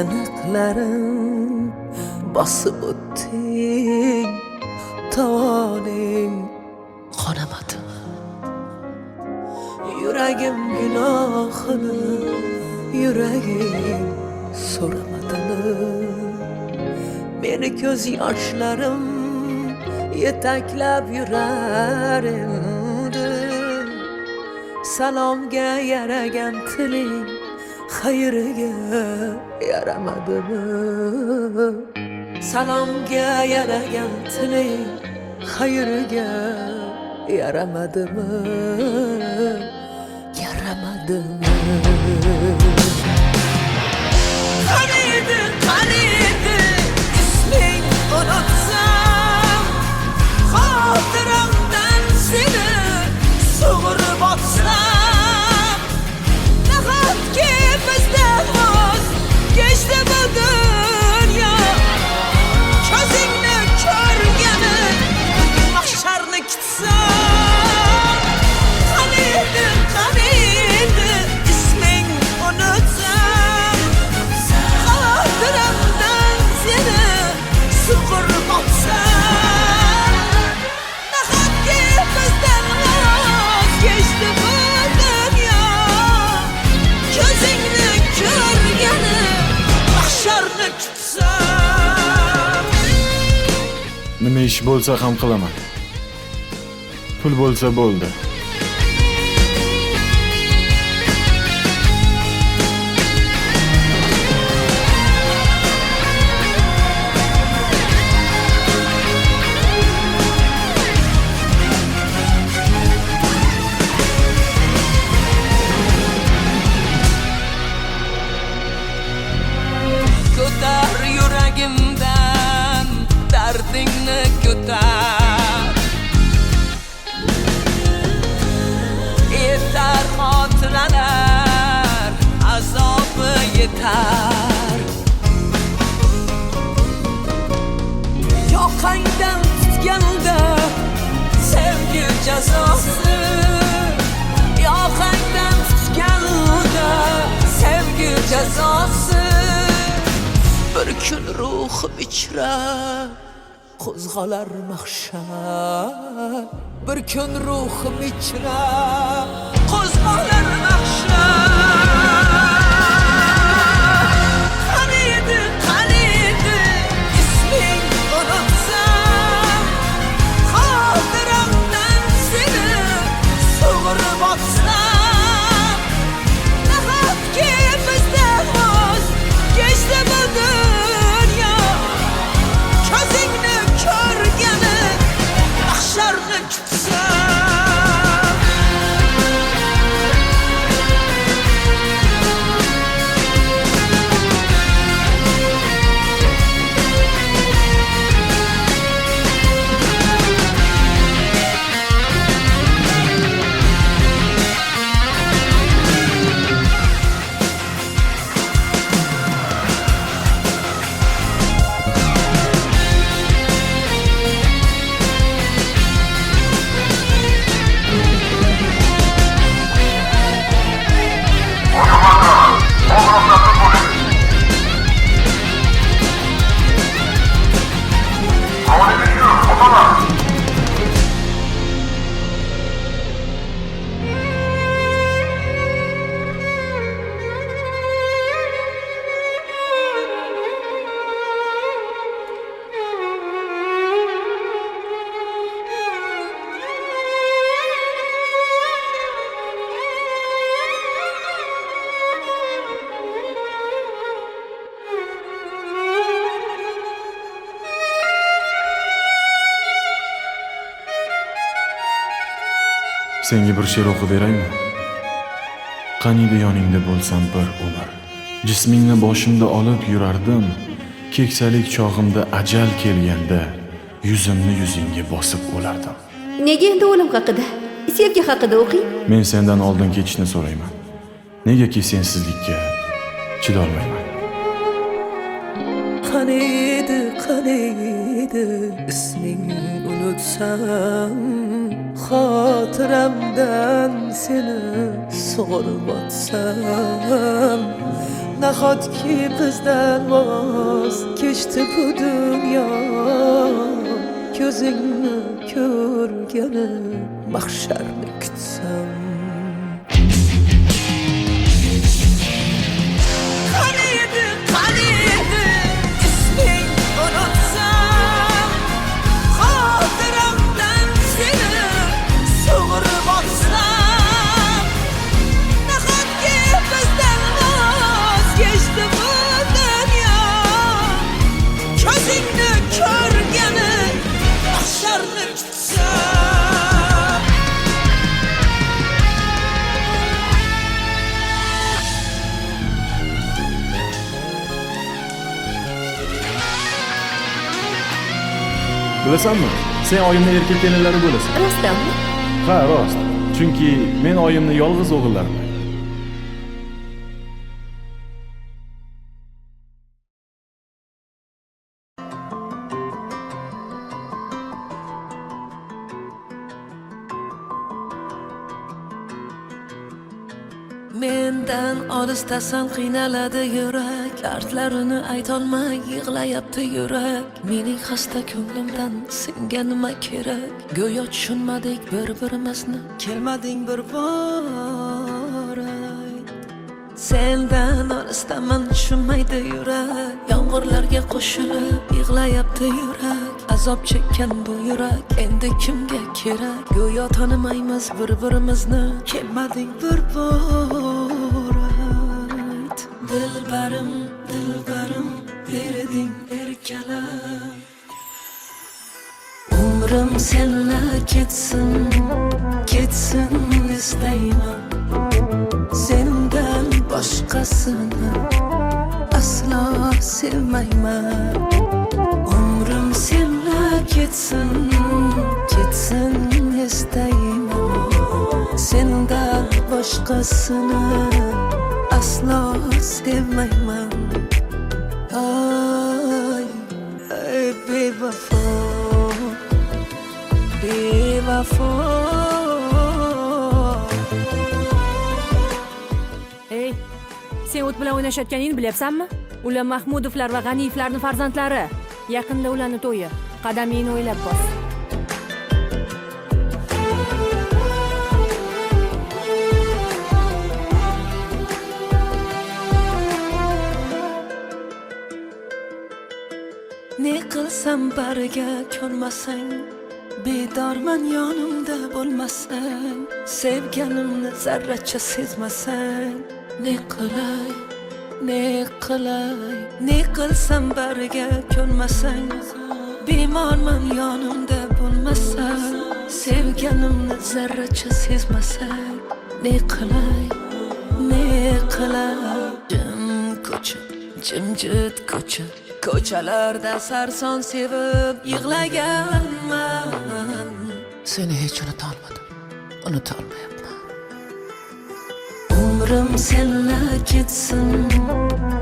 tiniqlarim bosib o'tding tovoning qonamadimi yuragim gunohini yuragim so'ramadimi meni ko'z yoshlarim yetaklab yurar endi salomga yaragan tiling xayriga yaramadimi salomga yaragan tiling xayriga yaramadimi yaramadimi qaniydi isming unutsam xotiramdan seni sug'urib otsam nahotki bizdan voz kechdi bu dunyo ko'zingni ko'rgani mahsharni kutsam qaniydi isming unutsam xotiramdan seni sug'urib otsam nahotki bizdan voz kechdi bu dunyo ko'zingni ko'rgani mahsharni kutsam nima ish bo'lsa ham qilaman pul bo'lsa bo'ldi ko'tar yuragimdan dardingni ko'tar yetar xotiralar azobi yetar yoqangdan tutganda sevgi jazosi yoqangdan tutganda sevgi jazosi bir kun ruhim ichra qo'zg'alar mahshar bir kun ruhim ichra qo'zg'alar mahshar qaniydi isming unutsam xotiramdan seni sug'urib otsam nahotki bizdan voz kechdi bu dunyo ko'zingni ko'rgani mahsharni kutsam senga bir she'r o'qib beraymi qaniydi yoningda bo'lsam bir umr jismingni boshimda olib yurardim keksalik chog'imda ajal kelganda yuzimni yuzingga bosib o'lardim nega endi o'lim haqida sevgi haqida o'qing men sendan oldin ketishni so'rayman negaki sensizlikka chidolmayman qaniydi isming unutsam xotiramdan seni sug'urib otsam Nahotki bizdan voz kechdi bu dunyo, ko'zingni ko'rgani mahsharni kutsam. Qani edi isming unutsam, xotiramdan seni sug'urib olsam. Nahotki bizdan voz kechdi bu dunyo, ko'zingni ko'rgani mahsharni kutsam. Bilasanmi? Sen oyimni erkak kelinlari bo'lasan. Rostdanmi? Ha, rost. Chunki men oyimni yolg'iz o'g'illariman. Mendan olisdasan qiynaladi yurak, dardlarini aytolmay yig'layapti yurak. Mening xasta ko'nglimdan senga nima kerak? Go'yo tushunmadik bir-birimizni, kelmading bir bor. Sendan olisdaman tushunmaydi yurak, yomg'irlarga qo'shilib yig'layapti yurak. Azob chekkan bu yurak endi kimga kerak? Go'yo tanimaymiz bir-birimizni, kelmading bir bor. Dilbarim, dilbarim, berding erkalam. Umrim senla ketsin, ketsin istayman. Sendan boshqasini aslo sevmayman. Umrim senla ketsin, ketsin istayman. Sendan boshqasini aslo sevmayman. Ay, ay bevafo, bevafo. Ey, sen o't bilan o'ynashayotganingni bilyapsanmi? Ular Mahmudovlar va G'aniyevlarning farzandlari. Yaqinda ularning to'yi. Qadamingni o'ylab bos. Ne qilsam bariga ko'nmasang, bedorman yonimda bo'lmasang, sevganimni zarracha sezmasang. Ne qilay, ne qilay, ne qilsam bariga ko'nmasang, bemorman yonimda bo'lmasang, sevganimni zarracha sezmasang. Ne qilay, ne qilay. Jim ko'cha, jimjit ko'cha, ko'chalarda sarson sevib yig'laganman. Seni hech unutolmayapman. Umrim senla ketsin,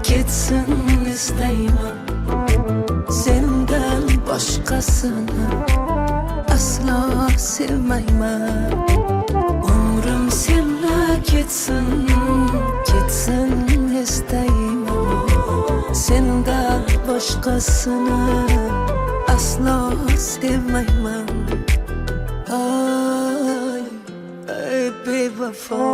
ketsin istayman. Sendan boshqasini aslo sevmayman. Umrim senla ketsin, ketsin istayman. Sendan boshqasini aslo sevmayman. Ay, ay bevafo.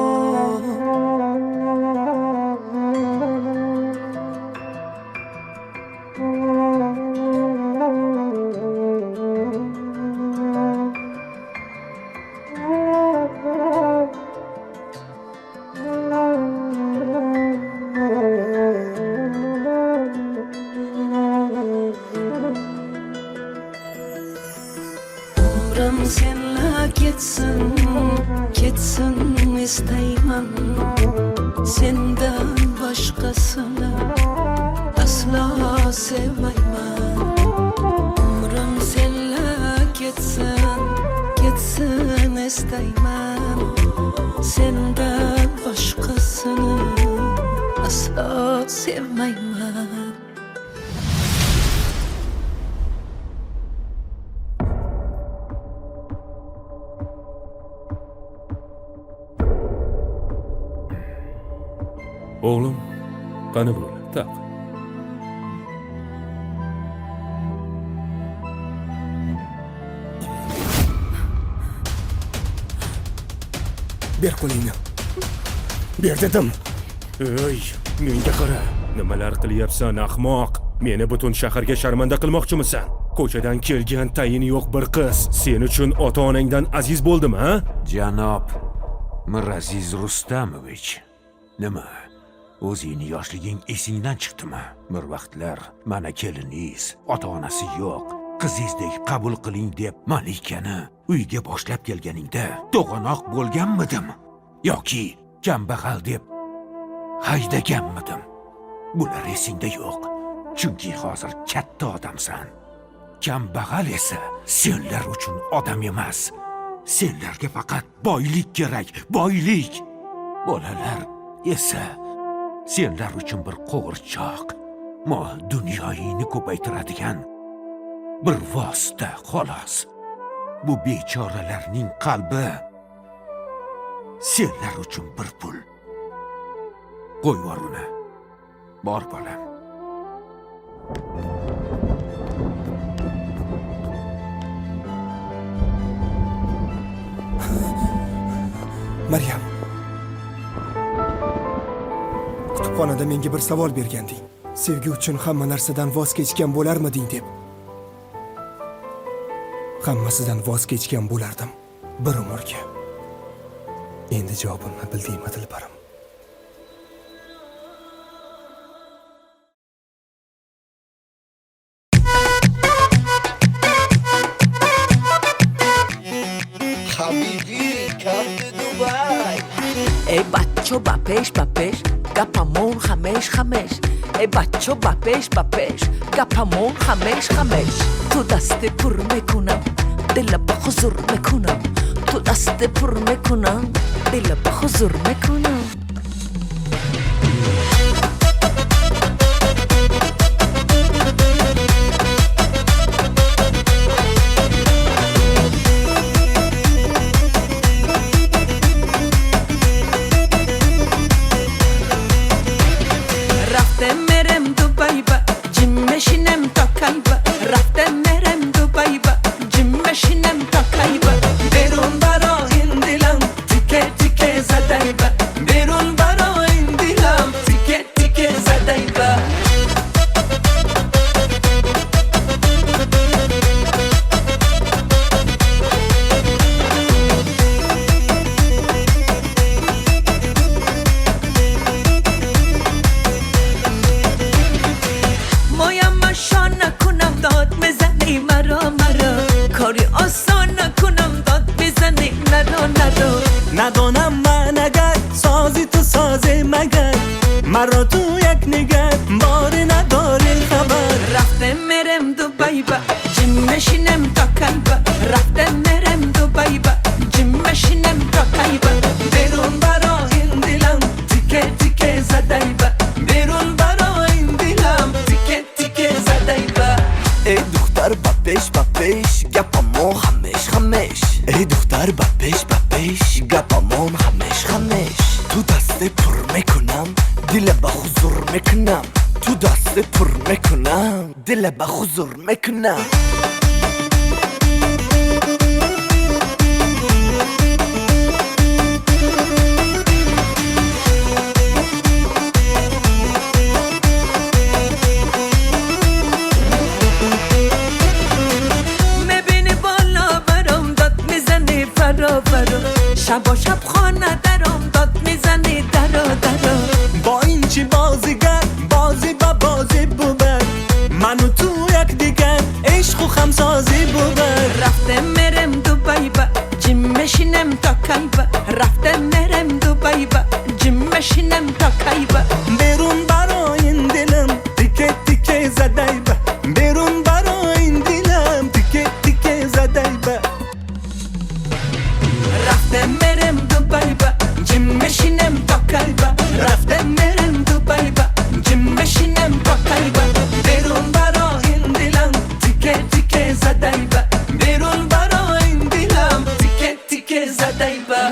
Umrim senla ketsin, ketsin istayman. Sendan boshqasini aslo sevmayman. Umrim senla ketsin, ketsin istayman. Sendan boshqasini aslo sevmayman. O'g'lim, Qani bu? Tak. Ber qo'lingni. Ber dedim. Ey, menga qara. Nimalar qilyapsan, ahmoq? Meni butun shaharga sharmanda qilmoqchimisan? Ko'chadan kelgan tayini yo'q bir qiz sen uchun ota-onangdan aziz bo'ldimi, ha? Janob Miraziz Rustamovich, nima? O'zingni yoshliging esingdan chiqdimi? Bir vaqtlar mana keliningiz, ota-onasi yo'q, qizingizdek qabul qiling deb Malikani uyga boshlab kelganingda to'g'anoq bo'lganmidim yoki kambag'al deb haydaganmidim? Bular esingda yo'q. Chunki hozir katta odamsan. Kambag'al esa senlar uchun odam emas. Senlarga faqat boylik kerak, boylik. Bolalar esa senlar uchun bir qo'g'irchoq, mol dunyoyingni ko'paytiradigan bir vosita xolos. Bu bechoralarning qalbi senlar uchun bir pul. Qo'y vor uni. Bor bolam. Maryam. Kutubxonada menga bir savol berganding. Sevgi uchun hamma narsadan voz kechgan bo'larmiding deb. Hammasidan voz kechgan bo'lardim bir umrga. Endi javobimni bildingmi, Dilbarim? ای بچه با پیش گپمون خمش ای بچه با پیش گپمون خمش تو دست پر میکنم دل به حضور میکنم تو دست پر میکنم دل به حضور میکنم ندانم من اگر سازی تو سازه مگر مرا تو یک نگر باری نداری خبر رفته مرم دوبای با جیم مشینم تا کایبا رفته مرم دوبای با جیم مشینم تا کایبا بیرون برا این دلم تیکه تیکه زدای با بیرون برا این دلم تیکه تیکه زدای با ای دختر با پیش گپمون خمش ای دختر با پیش گپمون خمش تو دست پر میکنم دل به حضور میکنم تو دست پر میکنم دل به حضور میکنم شب و شب خانه درم داد میزنی درا با این چی بازیگر بازی با بازی بود منو تو یک دیگر عشق و خمسازی بود رفته مرم دوبای با جیم مشینم تا کایبا رفته مرم دوبای با جیم مشینم تا کایبا بیرون برا این دلم تیکه تیکه زدای با بیرون برا این دلم تیکه تیکه زدای با رفته مرم دوبای با جیم مشینم تا کایبا رفته مرم دوبای با جیم مشینم تا کایبا بیرون برا این دلم تیکه تیکه زدای با بیرون برا این دلم تیکه تیکه زدای با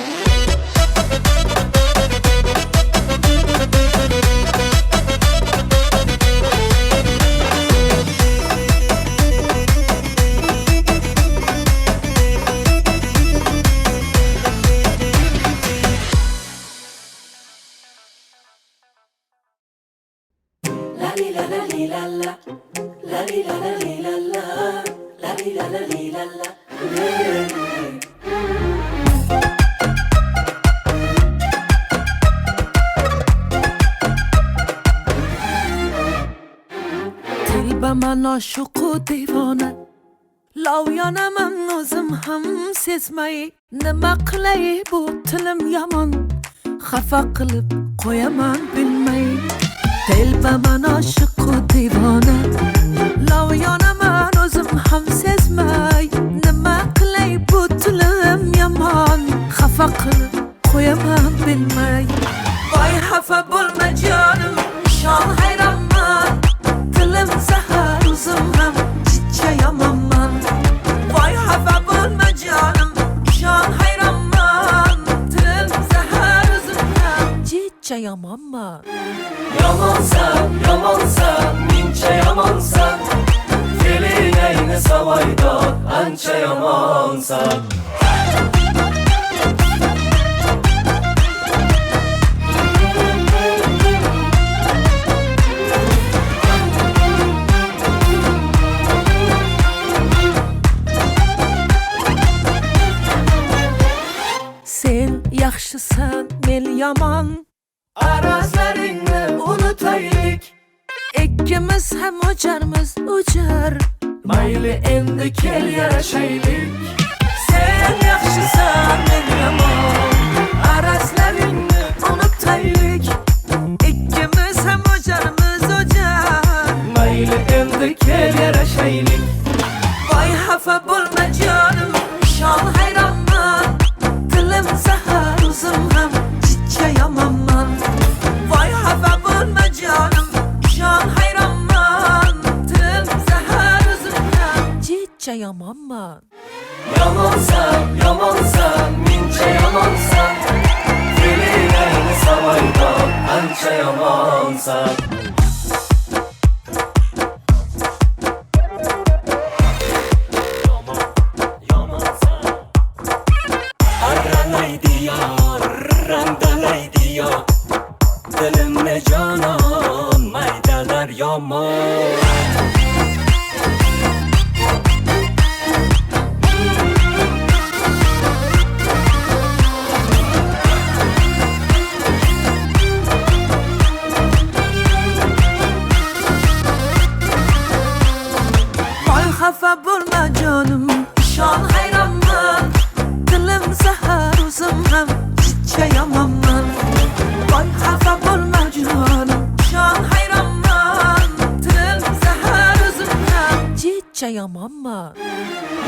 Telba man oshiq u devona Lovyanaman o'zim ham sezmay Nima qilay bu tilim yomon Xafa qilib qo'yaman bilmay Telba man oshiq u devona Lovyanaman o'zim ham sezmay Nima qilay bu tilim yomon Xafa qilib qo'yaman bilmay Voy xafa bo'lma jonim Shon hayronman Tilim zahar o'zim ham chicha yomonman Voy xafa bo'lma jonim Shon hayronman Tilim zahar o'zim ham chicha yomonman Yomonsan, mincha yomonsan Feeling ayni savoydor, ancha yomonsan Sen yaxshisan, men yomon Arazlaringni unutaylik Ikkimiz ham o'jarmiz, o'jar Mayli endi kel yarashaylik Sen yaxshisan, men yomon Arazlaringni unutaylik Ikkimiz ham o'jarmiz, o'jar Mayli endi kel yarashaylik Voy xafa bo'lma jonim Shon hayronman Tilim zahar o'zim ham chicha yomonman Voy xafa bo'lma jonim Shon hayronman Tilim zahar o'zim ham chicha yomonman Yomonsan, mincha yomonsan Feeling ayni savoydor, ancha yomonsan Arralaydi yor, randalaydi yor Dilimni jonon, maydalar yomon Voy xafa bo'lma jonim Shon hayronman Tilim zahar o'zim ham chicha yomonman Voy xafa bo'lma jonim Shon hayronman Tilim zahar o'zim ham chicha yomonman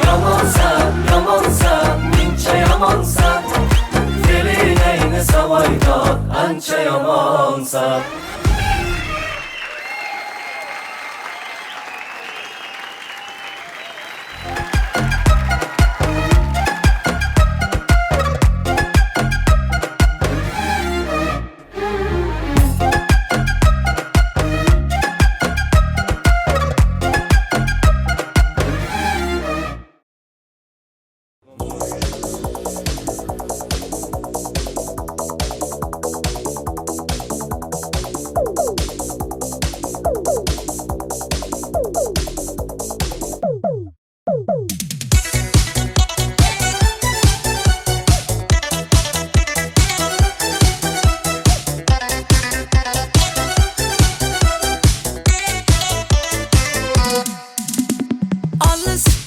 Yomonsan, mincha yomonsan Feeling ayni savoydor, ancha yomonsan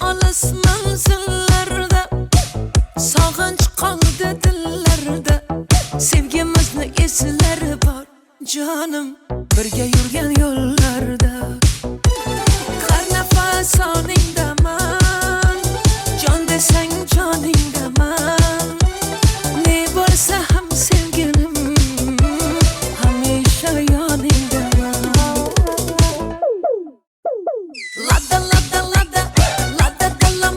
Olis manzillarda Sog'inch qoldi dillarda Sevgimizni eslari bor Jonim birga yurgan yo'llarda Har nafas oningdaman Jon desang joningdaman Ne bo'lsa ham sevgilim Hamisha yoningdaman Lada lada lada Lada dalam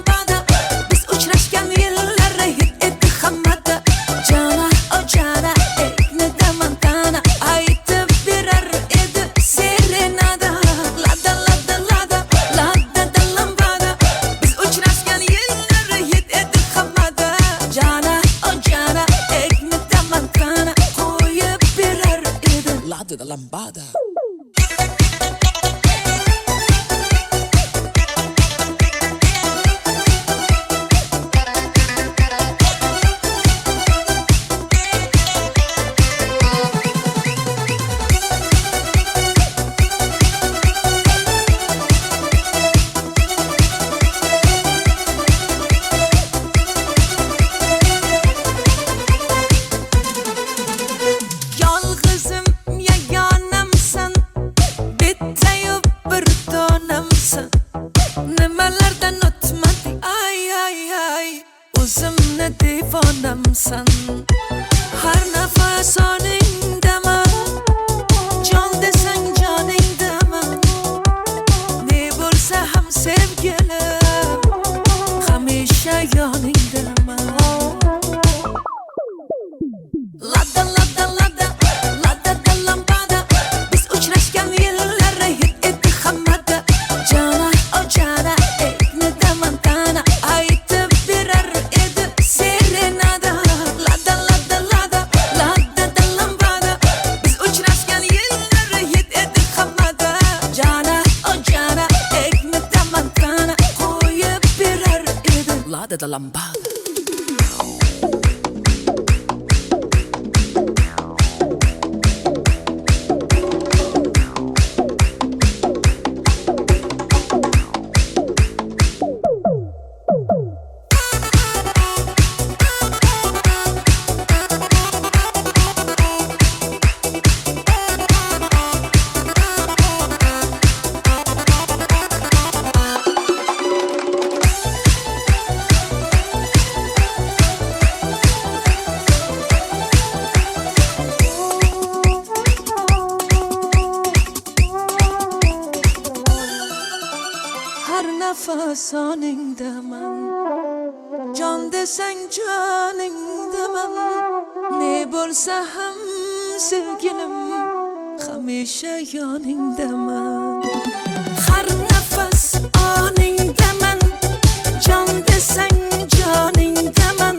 bilmaysan nimalardan o'tmadi ay ay ay o'zimni devonamsan har nafas oningdaman jon desang joningdaman ne bo'lsa ham sevgilim hamisha yoningdaman Lada lada lada lada da lambada biz uchrashgan yillar hit edi hammada jana o jana ekni damantana aytib berar edi serenada lada lada lada lada da lambada biz uchrashgan yillar hit edi hammada jana o jana ekni damantana qo'yib berar edi lada da lambada Har nafas oningdaman jon desang joningdaman ne bo'lsa ham sevgilim hamisha yoningdaman har nafas oningdaman jon desang joningdaman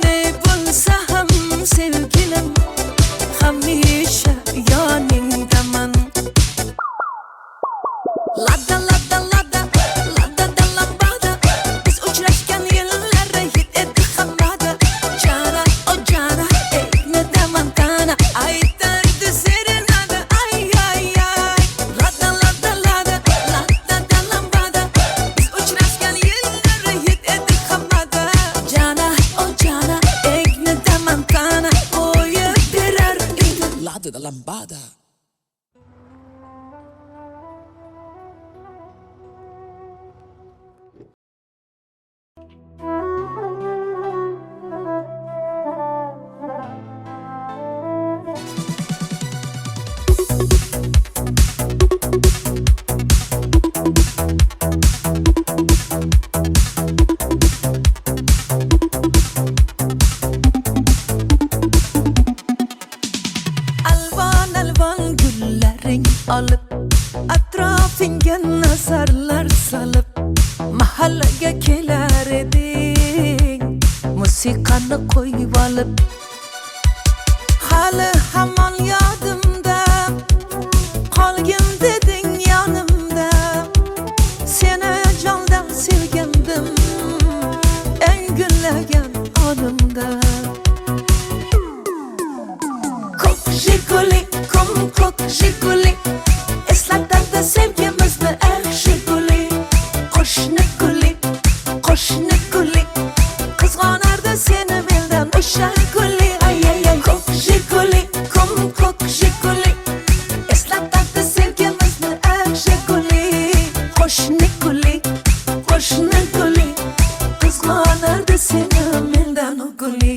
ne bo'lsa ham sevgilim hamisha yoningdaman Lada lada lada lada da lambada biz uchrashgan yillar hit edi hammada jana o jana ekni damantana aytardi serenada ay ay ay lada lada lada lada da lambada biz uchrashgan yillar hit edi hammada jana o jana ekni damantana qo'yib berar edi lada da lambada Alvon alvon gullaring olib atrofingga nazarlar solib mahallaga kelar eding musiqani qo'yib olib hali hamon yodimda qolgin deding yonimda seni jondan sevgandim eng gullagan onimda Ko'k jiguli, ko'k jiguli eslatadi sevgimizni eng jiguli qo'shni guli qizg'onardi seni mendan o'sha guli ay ay ay ko'k jiguli eslatadi sevgimizni eng jiguli qo'shni guli qizg'onardi seni mendan o guli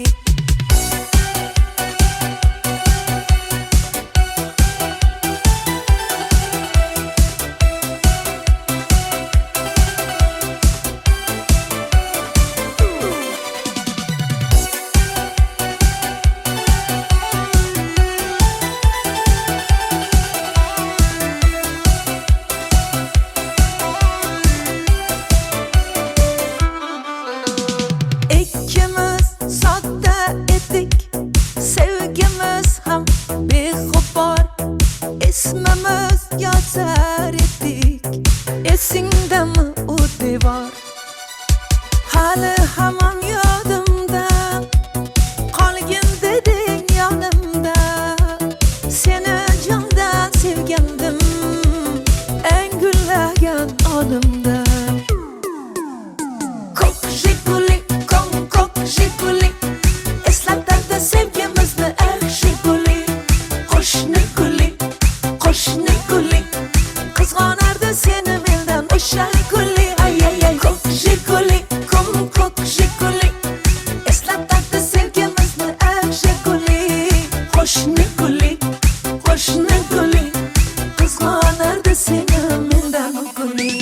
İkimiz sodda edik sevgimiz ham beg'ubor ismimiz yozar edik esingdami u devor hali hamon yodimda qolgin deding yonimda seni jondan sevgandim eng gullagan onimda ko'k jiguli eslatadi sevgimizni eng jiguli qo'shni guli qizg'onardi seni mendan o'sha guli ay ay ay ko'k jiguli ko'k jiguli eslatadi sevgimizni aksha guli qo'shni guli qizg'onardi seni mendan guli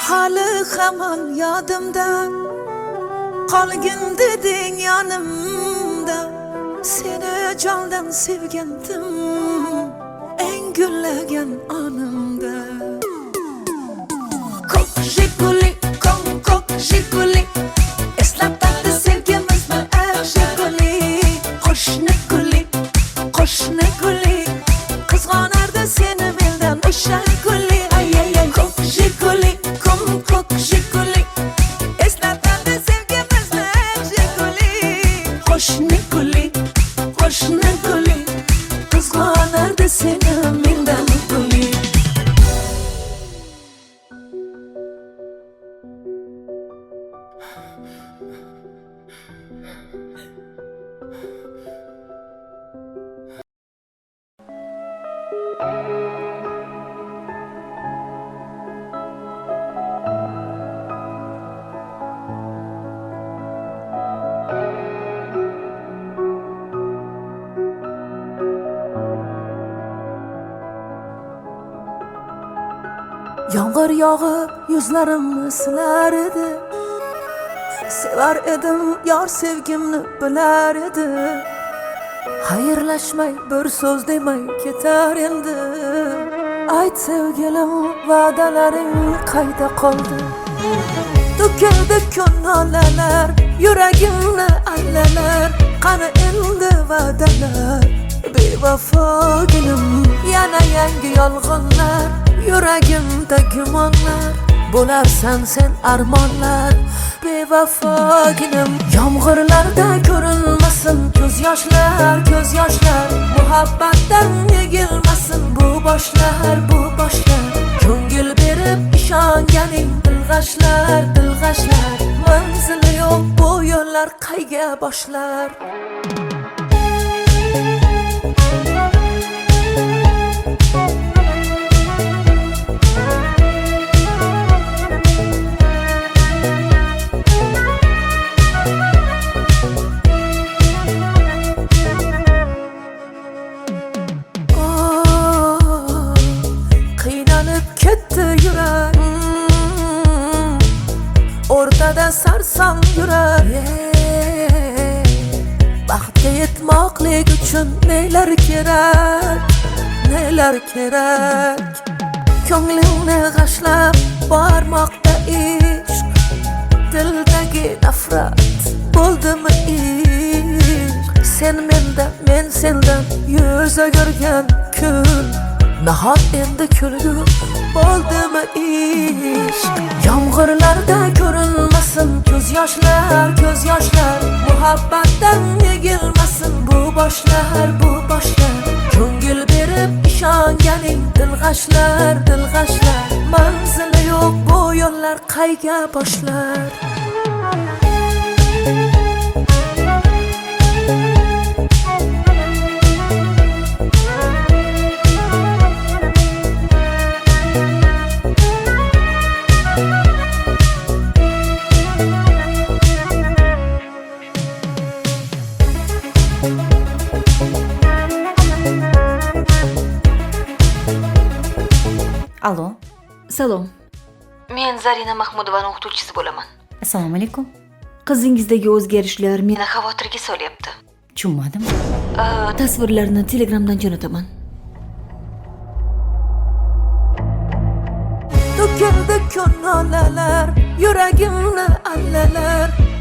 hali hamon yodimda qolgin deding yonimda seni jondan sevgandim eng gullagan onimda ko'k jiguli ko'k jiguli eslatadi sevgimizni aksha guli qo'shni guli qizg'onardi seni mendan o'sha guli ay ay ay ko'k jiguli ko'k jiguli eslatadi sevgimizni aksha guli qo'shni guli qizg'onardi seni mendan guli Yomg'ir yog'ib yuzlarimni silar edi sevar edim yor sevgimni bilar edi xayrlashmay bir so'z demay ketar endi ayt sevgilim va'dalaring qayda qoldi to'kildi ko'nglalar yuragimni allalar qani endi va'dalar bevafoginim yana yangi yolg'onlar yuragimda gumonlar bo'larsan sen armonlar bevafoginim yomg'irlarda ko'rinmasin ko'z yoshlar muhabbatdan yegilmasin bu boshlar ko'ngil berib ishonganing dilg'ashlar manzili yo'q bu yo'llar qayga boshlar o'rtada sarson yurar baxtga yetmoqlik uchun nelar kerak ko'nglingni g'ashlab bormoqda ishq dildagi nafrat bo'ldimi ishq sen mendan men sendan yuz o'girgan kun nahot endi kulgu bo'ldimi ishq yomg'irlarda ko'rinmasin ko'z yoshlar muhabbatdan yegilmasin bu boshlar ko'ngil berib ishonganing dilg'ashlar manzili yo'q bu yo'llar qayga boshlar Allo. Salom. Men Zarina Mahmudovaning o'qituvchisi bo'laman. Assalomu alaykum. Qizingizdagi o'zgarishlar meni xavotirga solyapti. Tushunmadim. Tasvirlarni Telegramdan jo'nataman. To'kildi ko'nglalar, yuragimni allalar,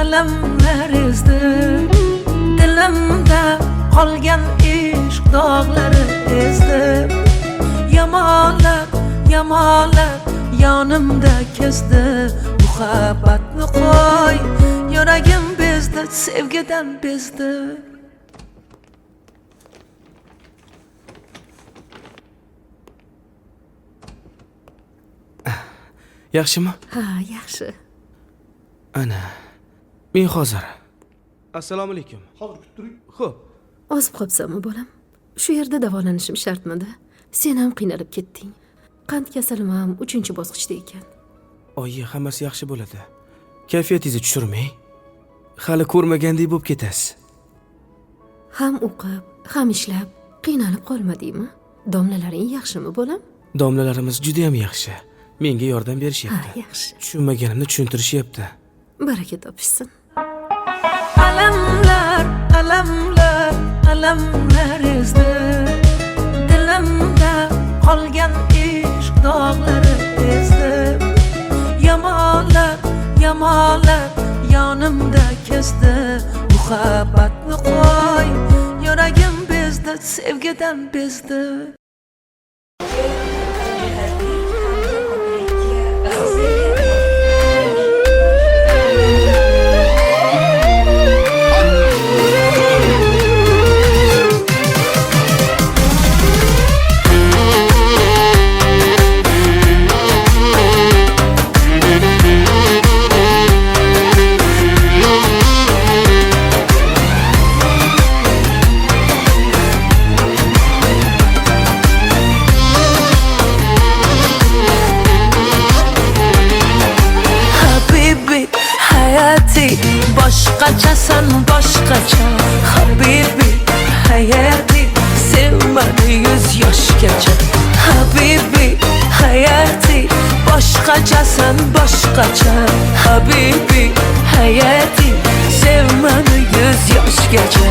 alamlar ezdim dilimda qolgan ishq dog'lari ezdim yomonlar yonimda kezdi muhabbatni qo'y yuragim bezdi sevgidan bezdi Yaxshimi? Ha, yaxshi. Ana. Men hozir. Assalomu alaykum. Hozir kutib turing. Xo'p. Ozib qolibsanmi, bolam? Shu yerda davolanishim shartmidi? Sen ham qiynalib ketding. Qand kasalim ham 3-bosqichda ekan. Oyi, hammasi yaxshi bo'ladi. Kayfiyatingizni tushirmang. Hali ko'rmagandek bo'lib ketasiz. Ham o'qib, ham ishlab qiynalib qolmadingmi? Domlalaring yaxshimi, bolam? Domlalarimiz juda ham yaxshi. Menga yordam Ha, berishyapti. yaxshi. Tushunmaganimni tushuntirishyapti. Baraka topishsin. alamlar ezdi dilimda qolgan ishq dog'lari ezdi yomonlar yonimda kezdi muhabbatni qo'y yuragim bezdi sevgidan bezdi boshqachasan boshqacha habibi hayati sevmadi 100 yoshgacha habibi hayati boshqachasan boshqacha habibi hayati sevmadi 100 yoshgacha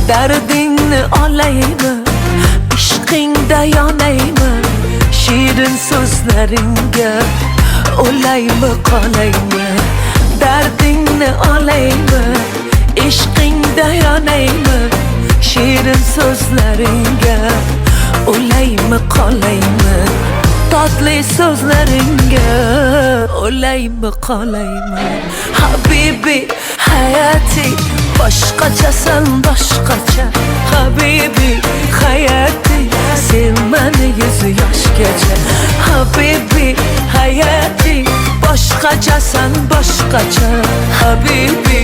dardingni olaymi ishqingda yonaymi shirin so'zlaringga o'laymi qolaymi dardingni olaymi ishqingda yonaymi shirin so'zlaringga o'laymi qolaymi tatli so'zlaringga o'laymi qolaymi habibi hayati boshqachasan boshqacha habibi hayati sevmani 100 yoshgacha habibi hayati boshqachasan boshqacha habibi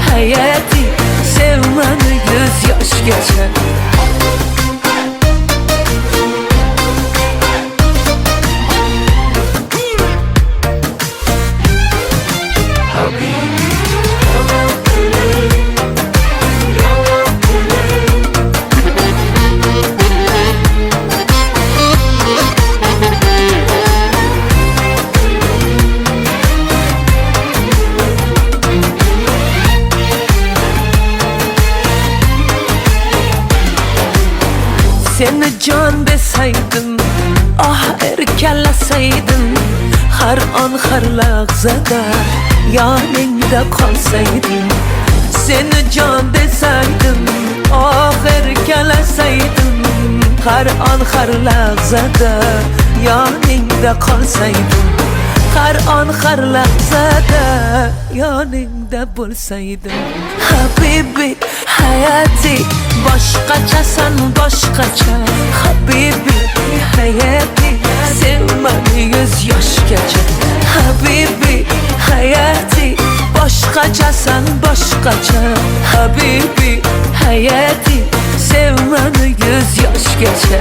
hayati sevmani 100 yoshgacha seni jon desaydim ah erkalasaydim har on har lahzada yoningda qolsaydim seni jon desaydim ah erkalasaydim har on har lahzada yoningda qolsaydim har on har lahzada yoningda bo'lsaydim habibi hayati boshqachasan boshqacha habibi hayati sevmani 100 yoshgacha habibi hayati boshqachasan boshqacha habibi hayati sevmani 100 yoshgacha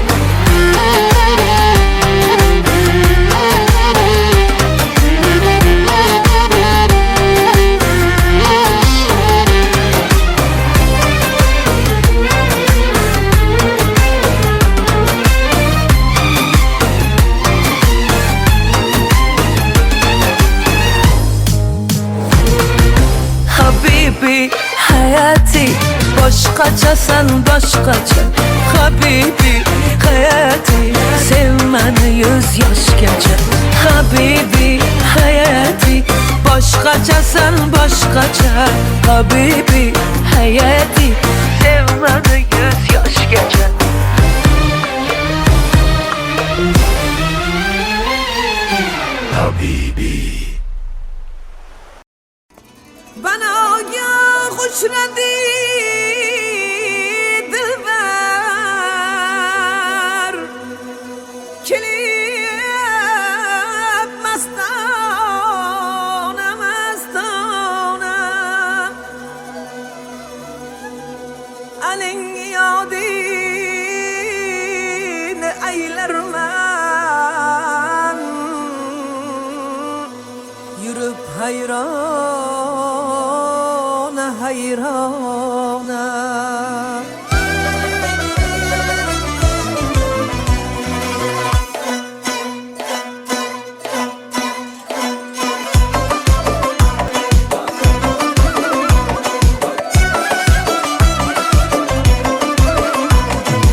boshqachasan boshqacha habibi hayati sev meni 100 yoshgacha habibi hayati boshqachasan boshqacha habibi hayati sev meni 100 yoshgacha bana ya xushnadi dilbar kelib mastona mastona aning yodini aylarman yurib hayrona hayrona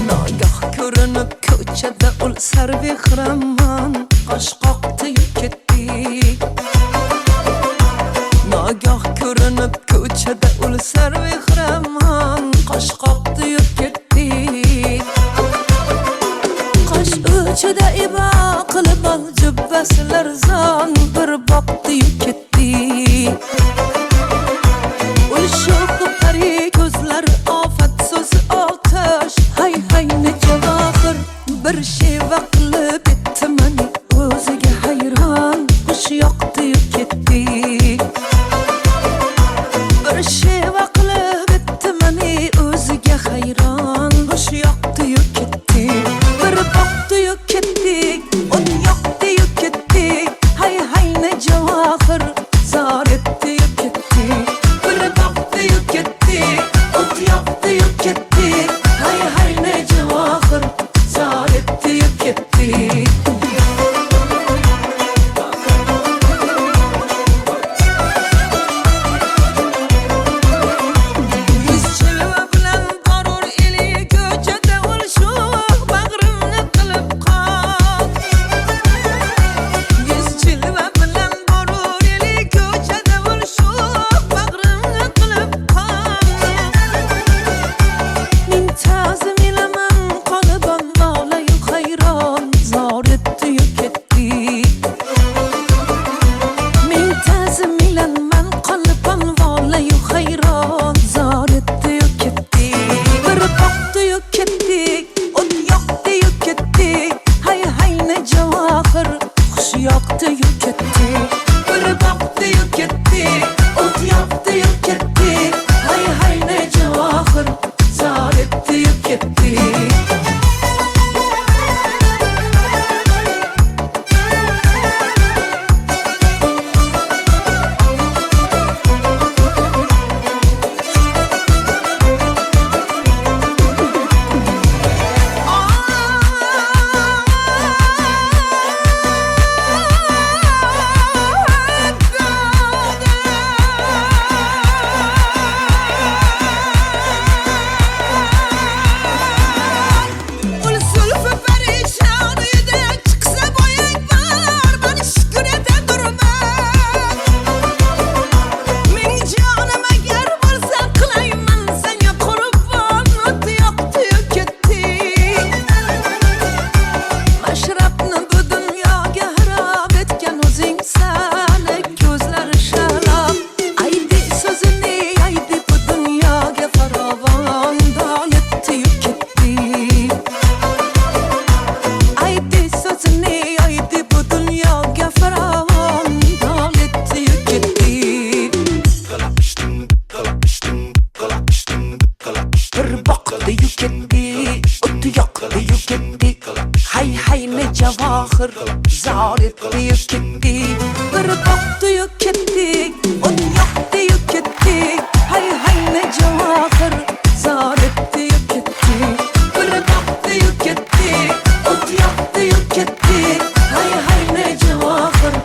Nagah ko'rinib ko'chada ul sarvehraman qosh qoqdi ketdi Nagah ko'rinib ko'chada ul sarvehraman qosh qoqdi ketdi Qosh uchida ibo qilib ol jubbasilar zon bir boqdi ketdi Ul sho'xi pari ko'zlar ofat so'zi otash hay hay ne javohir bir sheva qilib etdi mani o'ziga hayron xush yoqdi ketdi bir sheva qilib etdi mani o'ziga hayron xush yoqdi ketdi bir boqdi ketdi o't yoqdi ketdi hay hay ne javohir zor etdi ketdi bir boqdi ketdi o't yoqdi ketdi hay hay ne javohir zor etdi ketdi javohir zor etdi ketdi bir boqdi ketdi o't yoqdi ketdi hay hay ne javohir zor etdi ketdi bir boqdi ketdi o't yoqdi ketdi hay hay ne javohir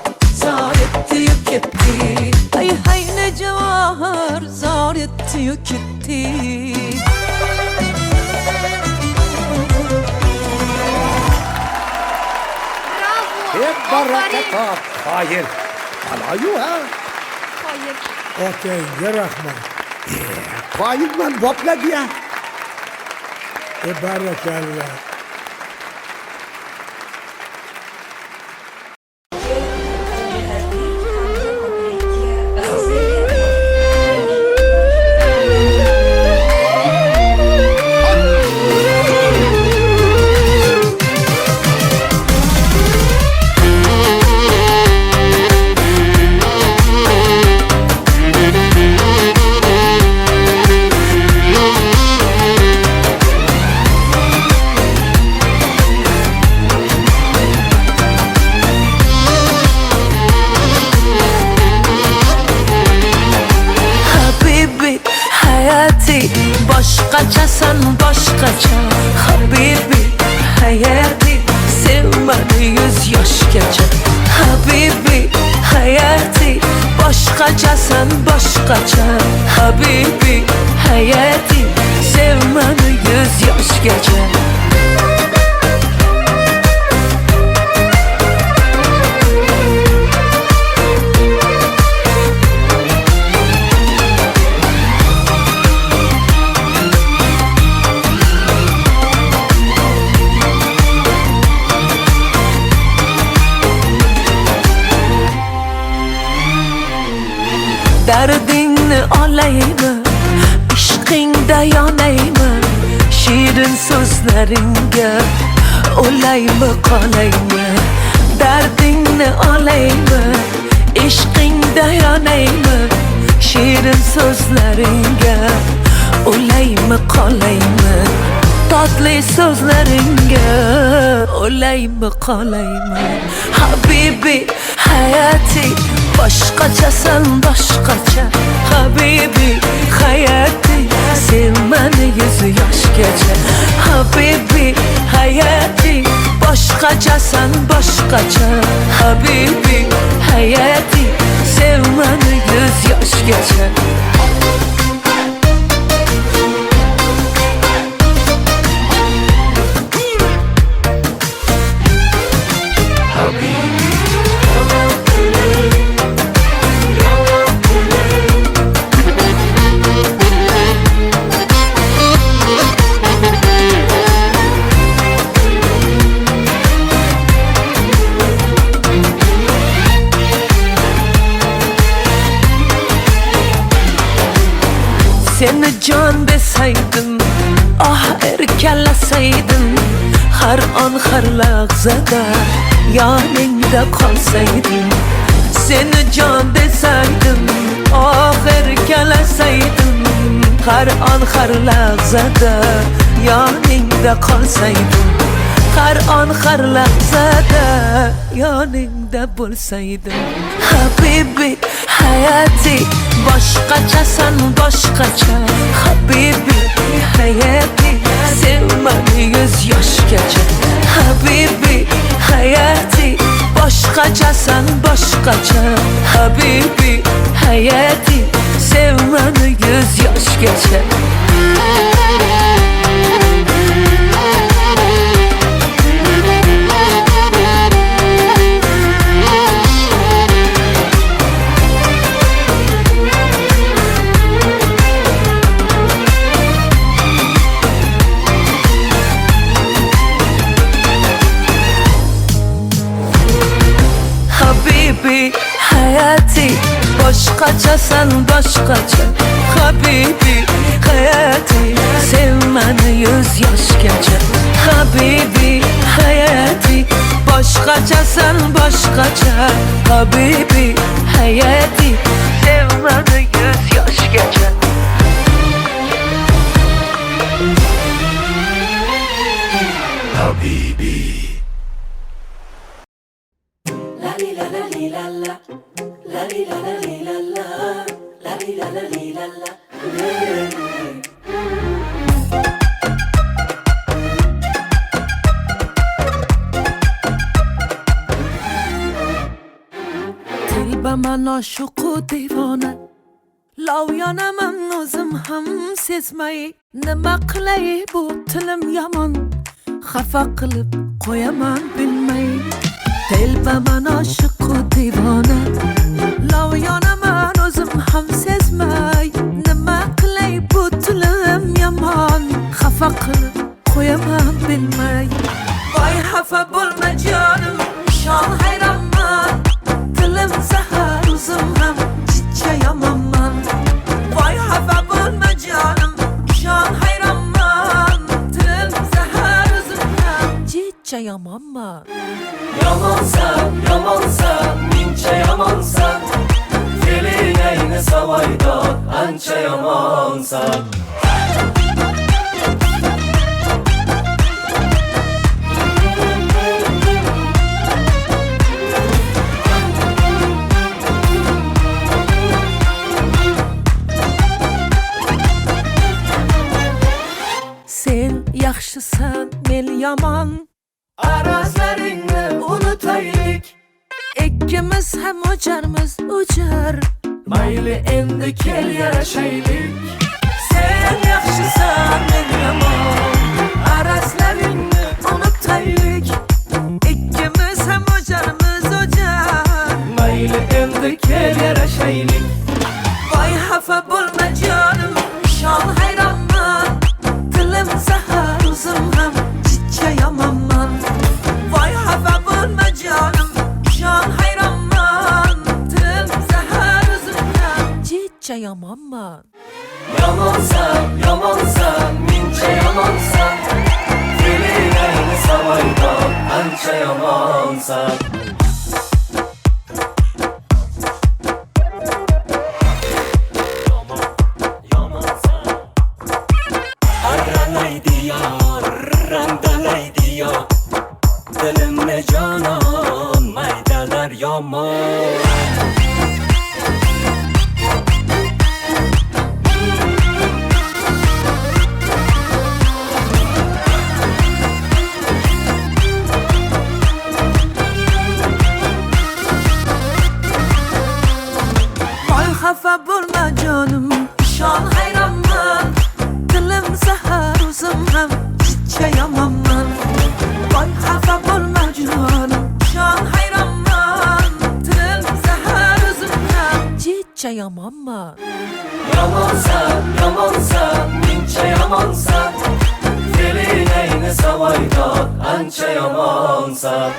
zor etdi ketdi hay hay ne javohir zor etdi ketdi baraka top. Hayır. Aloyu ha. Qoyil. Otangga rahmat. Qoyilman bopladi ya. Barakallah. Habibi hayati boshqachasan boshqacha Habibi hayati sevmadi 100 yoshgacha Habibi hayati boshqachasan boshqacha Habibi hayati sevmadi 100 yoshgacha Dardingni olaymi, ishqingda yonaymi, shirin so'zlaringga o'laymi qolaymi. Dardingni olaymi, ishqingda yonaymi, shirin so'zlaringga o'laymi qolaymi. Tatlı so'zlaringga o'laymi qolaymi. Habibi hayati boshqachasan boshqacha Habibi hayati sevmani 100 yoshgacha Habibi hayati boshqachasan boshqacha Habibi hayati sevmani 100 yoshgacha Seni can deseydim, ah erkelasaydım Her an her lahzada yanında kalsaydım Seni can deseydim, ah erkelasaydım Her an her lahzada yanında kalsaydım Her an her lahzada yanında bulsaydım Habibi hayati boshqachasan boshqacha Habibi hayati sevmani 100 yoshgacha Habibi hayati boshqachasan boshqacha Habibi hayati sevmani 100 yoshgacha Habibi hayati boshqachasan boshqacha Habibi hayati sevmani 100 yoshgacha Habibi hayati boshqachasan boshqacha Habibi hayati sevmani 100 yoshgacha Habibi. Tilba man oshuqu devona Lovyanaman o'zim ham sezmay Nima qilay bu tilim yomon Xafa qilib qo'yaman bilmay Telbaman aşık o divona Lavyonaman o'zim ham sezmay Nima qilay bu tilim yomon Xafa qilib qo'yaman bilmay Voy xafa bo'lma jonim Shon hayronman Tilim zahar o'zim ham chicha yomonman Voy xafa bo'lma jonim Shon hayronman Tilim zahar o'zim ham chicha yomonman Yomonsan, mincha yomonsan Feeling ayni savoydor, ancha yomonsan Sen yaxshisan, men yomon Arazlaringni unutaylik Ikkimiz ham o'jarmiz, o'jar Mayli endi kel yarashaylik Sen yaxshisan, men yomon Arazlaringni unutaylik Ikkimiz ham o'jarmiz, o'jar Mayli endi kel yarashaylik Voy xafa bo'lma jonim Shon hayronman Tilim zahar o'zim ham chicha yomonman Voy xafa bo'lma jonim Shon hayronman Tilim zahar o'zim ham chicha yomonman Yomonsan, mincha yomonsan Feeling ayni savoydor, ancha yomonsan Arralaydi yor, randalaydi yor Dilimni jonon, maydalar yomon Voy xafa bo'lma jonim Shon hayronman Tilim zahar o'zim ham chicha yomonman Voy xafa bo'lma jonim Shon hayronman Tilim zahar o'zim ham chicha yomonman Yomonsan, mincha yomonsan Feeling ayni savoydor, ancha yomonsan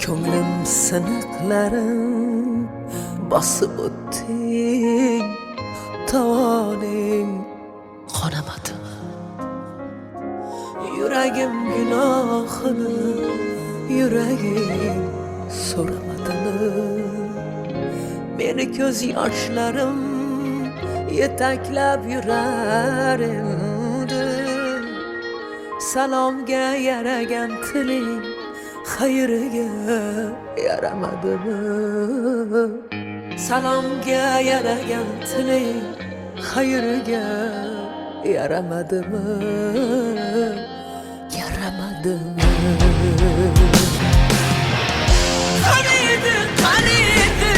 Ko'nglim siniqlarim bosib o'tding Tovoning qonamadimi Yuragim gunohini Yuragim so'ramadimi Meni ko'z yoshlarim Yetaklab yurar endi Salomga yaragan tiling Xayriga yaramadimi Salomga yaragan tiling Xayriga yaramadimi Yaramadimi Qaniydi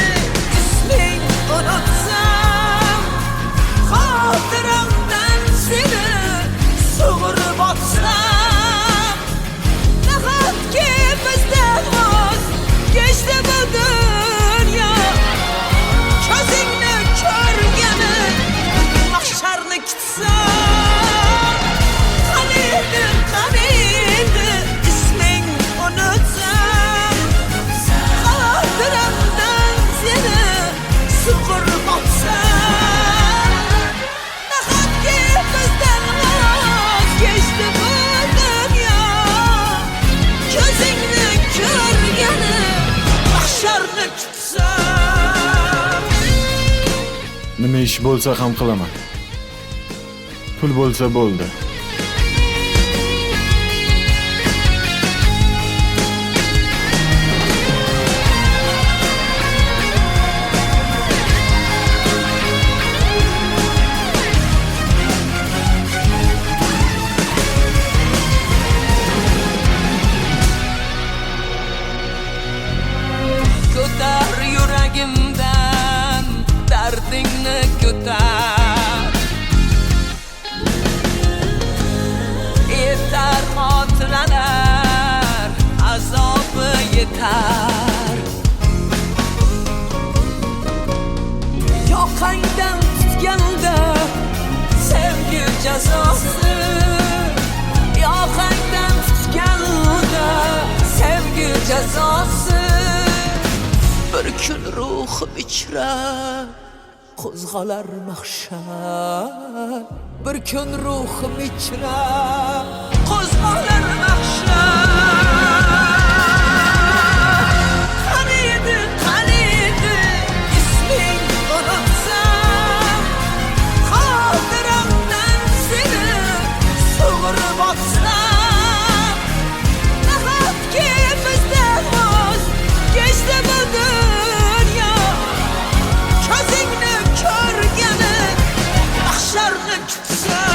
isming unutsam Xotiramdan seni sug'urib otsam Nahotki bizdan voz kechdi bu dunyo Ko'zingni ko'rgani mahsharni kitsam Qaniydi isming unutsam Xotiramdan bo'lsa ham qilaman. Pul bo'lsa bo'ldi. Ko'tar yuragimdan dardingni ko'tar. Yetar xotiralar, azobi yetar. Yoqangdan tutganda sevgi jazosi. Yoqangdan tutganda sevgi jazosi. Bir kun ruhim ichra qo'zg'alar mahshar. Bir kun ruhim ichra qo'zg'alar mahshar. Qaniydi isming unutsam, xotiramdan seni sug'urib otsam. Nahotki bizdan voz kechdi bu dunyo, ko'zingni ko'rgani mahsharni kutsam.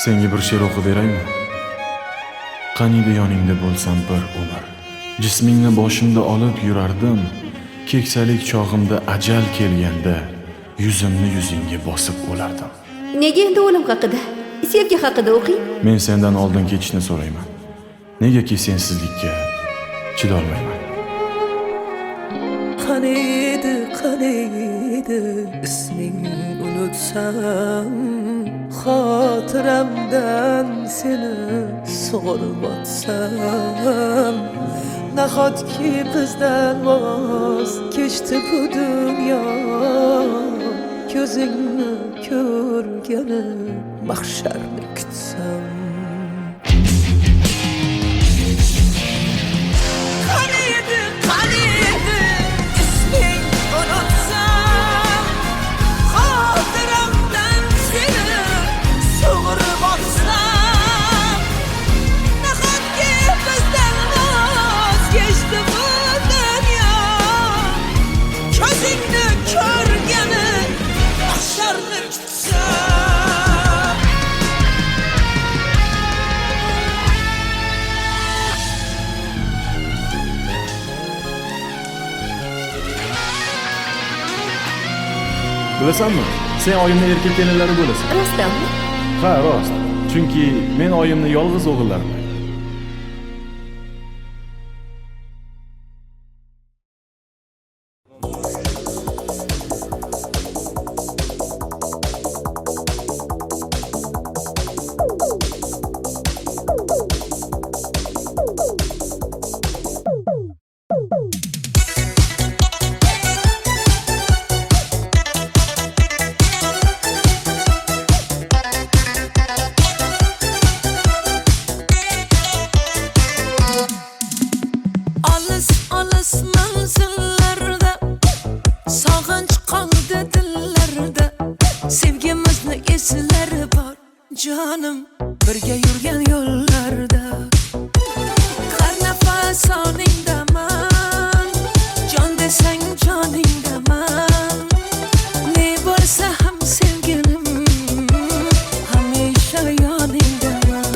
Senga bir she'r o'qib beraymi? Qaniydi yoningda bo'lsam bir umr. Jismingni boshimda olib yurardim. Keksalik chog'imda ajal kelganda yuzimni yuzingga bosib o'lardim. Nega endi o'lim haqida? Sevgi haqida o'qing. Men sendan oldin ketishni so'rayman. Negaki sensizlikka chidolmayman. Qaniydi isming unutsam, xotiramdan seni sug'urib otsam. Nahotki bizdan voz kechdi bu dunyo, ko'zingni ko'rgani mahsharni kutsam. Qaniydi isming unutsam, xotiramdan seni sug'urib otsam. Nahotki bizdan voz kechdi bu dunyo, ko'zingni ko'rgani mahsharni kutsam. Bilasanmi? Sen oyimni erkak kelinlari bo'lasan. Rostdanmi? Ha, rost. Chunki men oyimni yolg'iz o'g'illarman. jonim birga yurgan yo'llarda har nafas oningdaman jon desang joningdaman ne bo'lsa ham sevgilim hamisha yoningdaman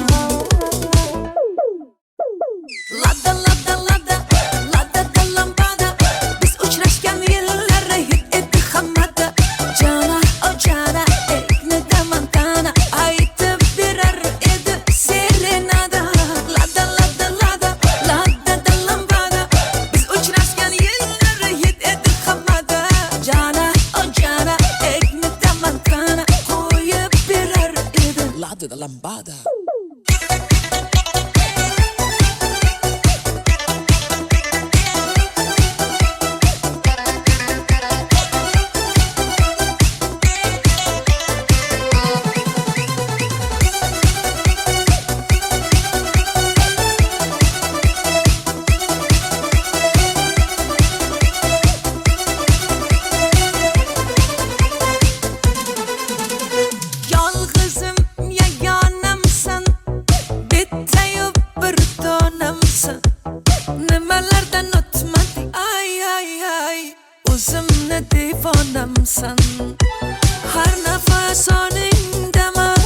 Lada lada lada lada da lambada biz uchrashgan yillar hit etdi hammada jana o jana ekni damantana aytib berar edi serenada lada lada lada lada da lambada biz uchrashgan yillar hit etdi hammada jana o jana ekni damantana qo'yib berar edi lada da lambada Yolg'izim yagonamsan bittayu bir donamsan nimalardan o'tmadik ay ay ay o'zimni devonamsan har nafas oningdaman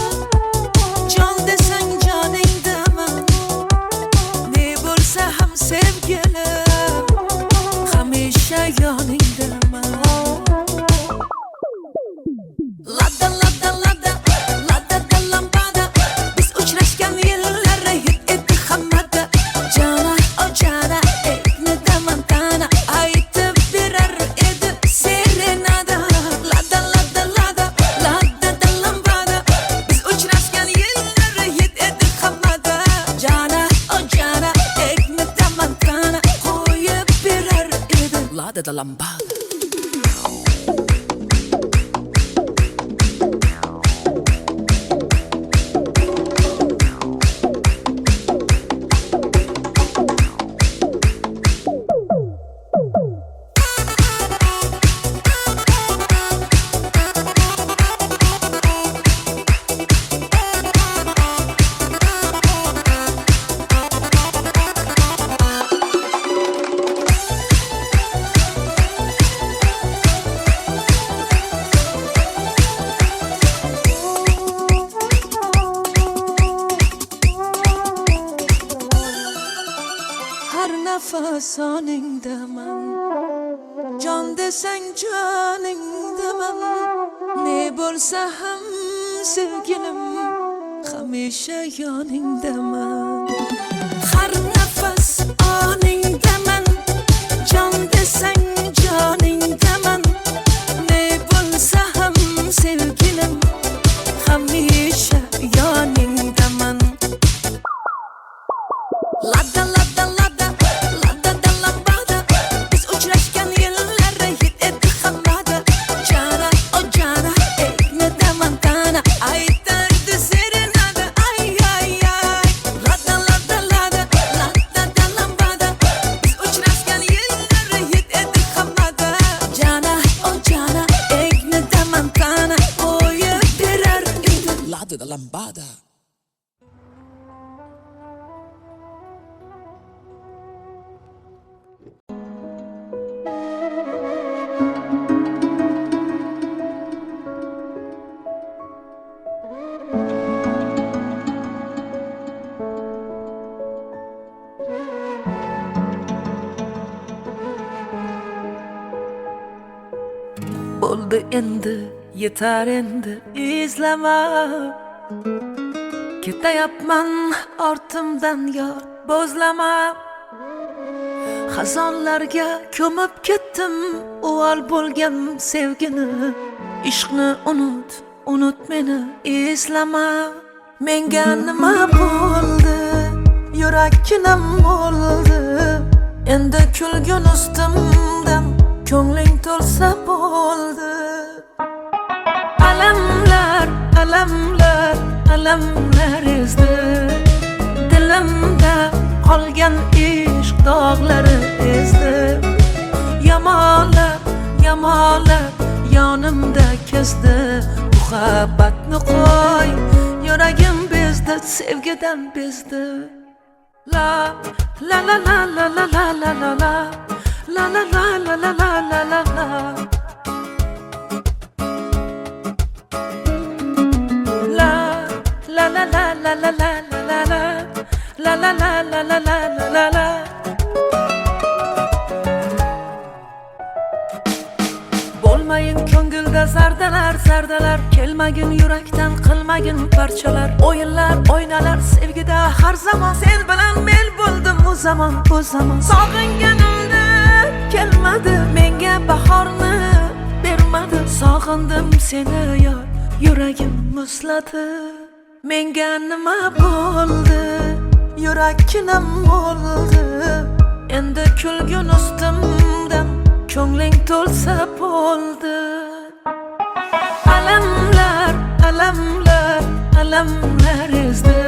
jon desang joningdaman ne bo'lsa ham sevgilim hamisha yoningdaman Lada lada lada lada da lambada biz uchrashgan yillar hit etdi hammada jana o jana ekni damantana aytib berar edi serenada lada lada lada lada da lambada biz uchrashgan yillar hit etdi hammada jana o jana ekni damantana qo'yib berar edi lada da lambada har nafas oningdaman jon desang joningdaman ne bo'lsa ham sevgilim hamisha yoningdaman har nafas oningdaman jon desang joningdaman ne bo'lsa ham sevgilim hamisha yoningdaman Lada lada lada lada da lambada biz uchrashgan yillar hit etdi hammada jana o jana ekni damantana aytardi serenada ay ay ay lada lada lada lada da lambada biz uchrashgan yillar hit etdi hammada jana o jana ekni damantana qo'yib berar edi lada da lambada Bo'ldi endi yetar endi izlama ketayapman ortimdan yor bo'zlama xazonlarga ko'mib ketdim uvol bo'lgan sevgini ishqni unut meni eslama menga nima bo'ldi yurakkinam bo'ldi endi kulgun ustimdan ko'ngling to'lsa bo'ldi alamlar alamlar alamlar ezdi dilimda qolgan ishq dog'lari ezdi yamalab yamalab yonimda kezdi muhabbatni qo'y Yuragim bezdi, sevgidan bezdi. La la la la la la la la la la la la la la la la la la la. La la la la la la la la la la la la la la la la la la. Bo'lmayin ko'ngilda zardalar, zardalar, kelmagin yurakdan, qilmagin parchalar. O'yinlar, o'ynalar sevgida har zamon, sen bilan men bo'ldim u zamon, bu zamon. Sog'inganimda kelmadi, menga bahorni bermadi. Sog'indim seni yor, yuragim muzladi. Menga nima bo'ldi? Yurakkinam bo'ldi. Endi kulgin ustimdan, ko'ngling to'lsa bo'ldi. Alamlar, alamlar, alamlar ezdi.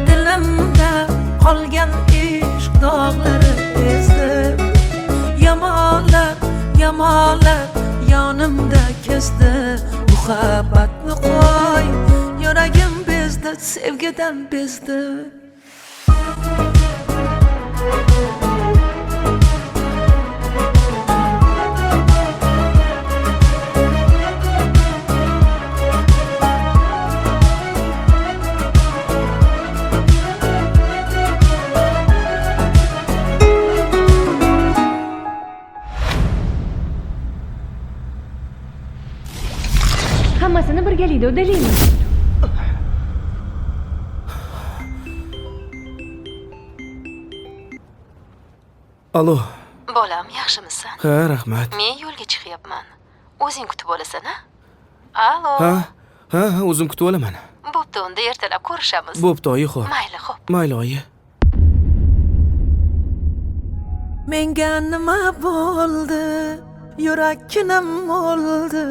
Dilimda qolgan ishq dog'lari ezdi. Yamonlar, yamonlar yonimda kezdi. Muhabbatni qo'y, yuragim bezdi, sevgidan bezdi. Hammasini birgalikda uddalaymiz. Alo. Bolam, yaxshimisan? Ha, rahmat. Men yo'lga chiqyapman. O'zing kutib olasan, a? Alo. Ha, o'zim kutib olaman. Bo'pti, unda ertalab ko'rishamiz. Bo'pti, oyi, xo'p. Mayli, xo'p. Mayli, oyi. Menga nima bo'ldi? Yurakkinam bo'ldi.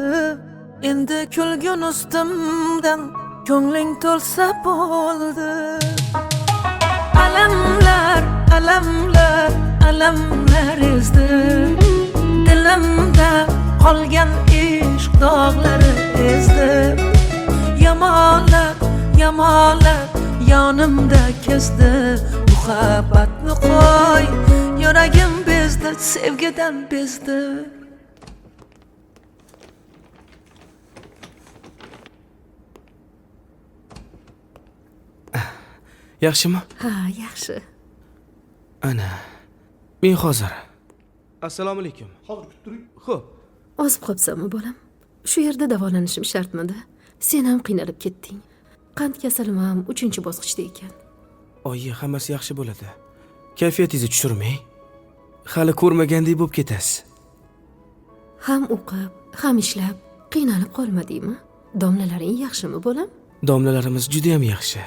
Endi kulgin ustimdan, ko'ngling to'lsa bo'ldi. Alamlar, alamlar, alamlar ezdi. Dilimda qolgan ishq dog'lari ezdi. Yamonlar, yamonlar yonimda kezdi. Muhabbatni qo'y, yuragim bezdi, sevgidan bezdi. Yaxshimi? Ha, yaxshi. Ana. Men hozir. Assalomu alaykum. Hozir kutib turing. Xo'p. Ozib qolibsanmi, bolam? Shu yerda davolanishim shartmidi? Sen ham qiynalib ketding. Qand kasalim ham 3-bosqichda ekan. Oyi, hammasi yaxshi bo'ladi. Kayfiyatingizni tushirmang. Hali ko'rmagandek bo'lib ketasiz. Ham o'qib, ham ishlab, qiynalib qolmadingmi? Domlalaring yaxshimi, bolam? Domlalarimiz juda ham yaxshi.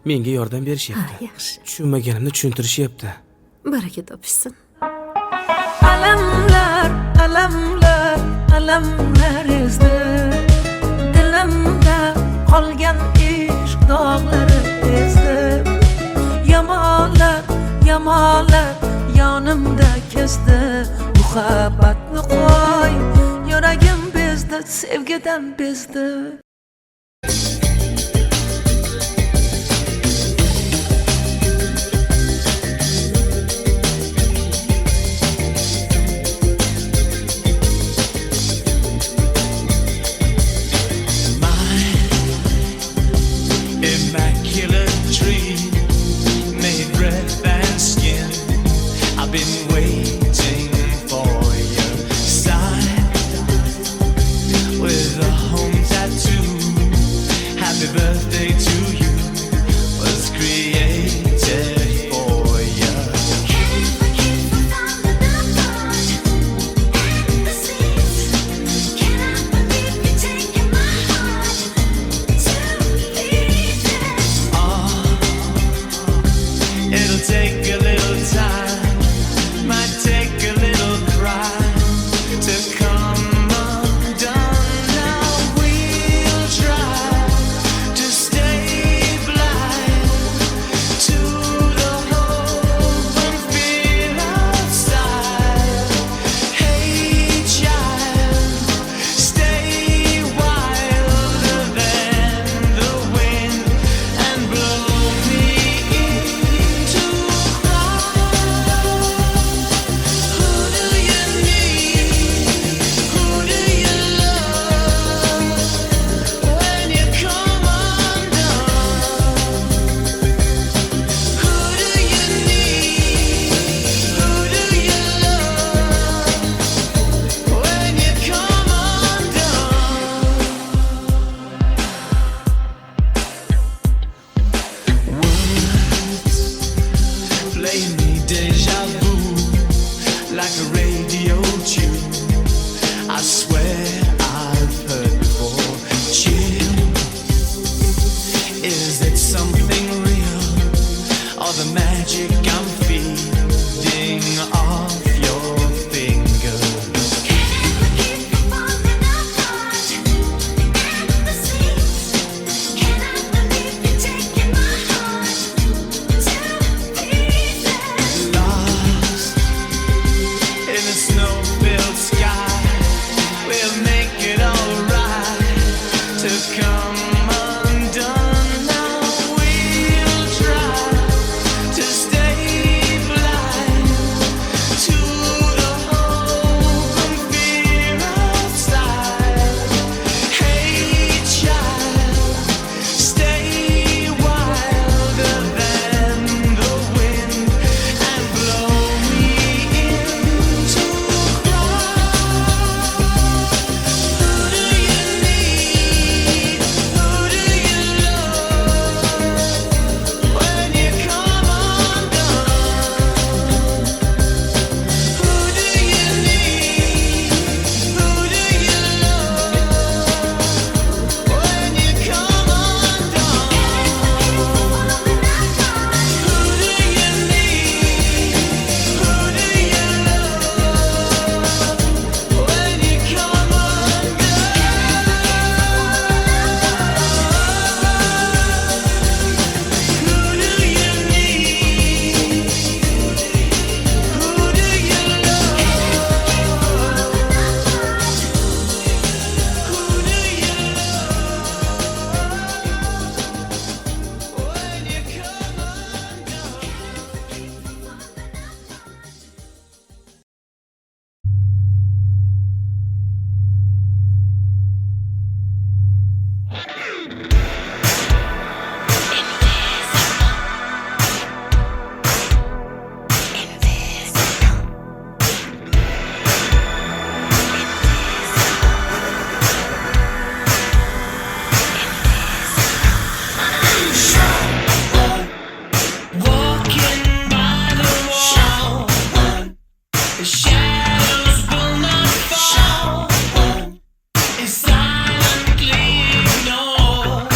Menga yordam berishyapti. Ha, yaxshi. Tushunmaganimni tushuntirishyapti. Baraka topishsin. Alamlar, alamlar, alamlar ezdi. Dilimda qolgan ishq dog'lari ezdi. Yamonlar, yamonlar yonimda kezdi. Muhabbatni qo'y, yuragim bezdi, sevgidan bezdi. Immaculate dream, made breath and skin. I've been waiting for your sign with a home tattoo. Happy birthday to you was created for you. It'll take a little time, might take a little cry to come undone. Now we'll try to stay to come undone. Now we'll try to stay blind to the hope and fear outside. Hey child, stay wilder than the wind and blow me into a cry. Who do you need? Who do you love when you come undone? Who do you need? Who do you love when you come undone? Who do you need? Who do you love when you come walking by the wall? The shadows will not fall. It's silently ignored.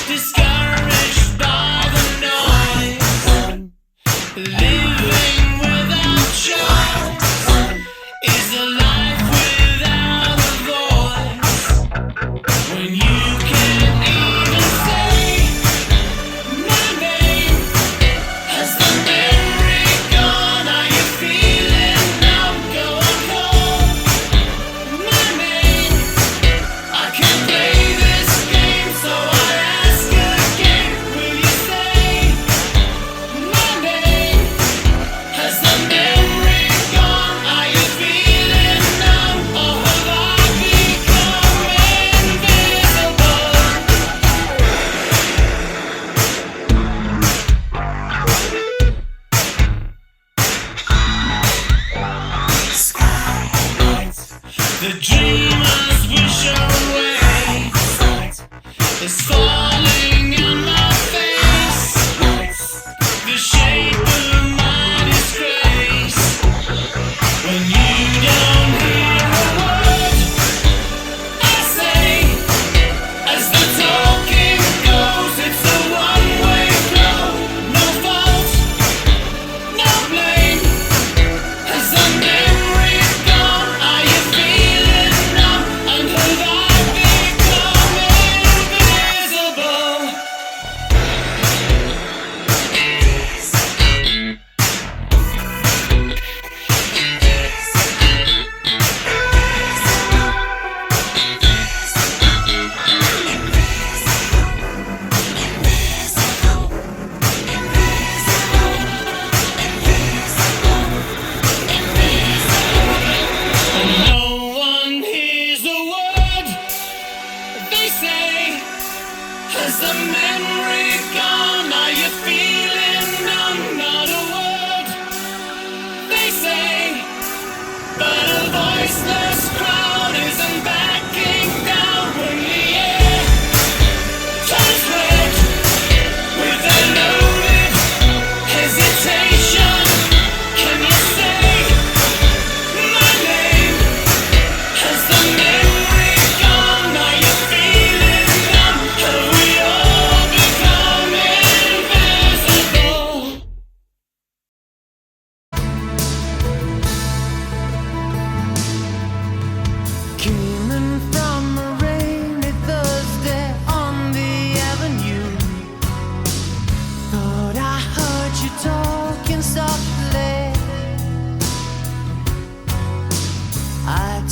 Discouraged by the noise, living without choice is a life without a voice. When you can't even say my name, has the memory gone? Are you feeling numb? Go on, call my name. I can't play this game, so I ask again. Will you say my name? Has the memory gone? Are you feeling numb, or have I become invisible? The dreamers wish away is falling in my face. The shape of my disgrace. When you don't hear a word I say, as the talking goes, it's a one-way flow. No fault, no blame. Has the memory gone? Are you feeling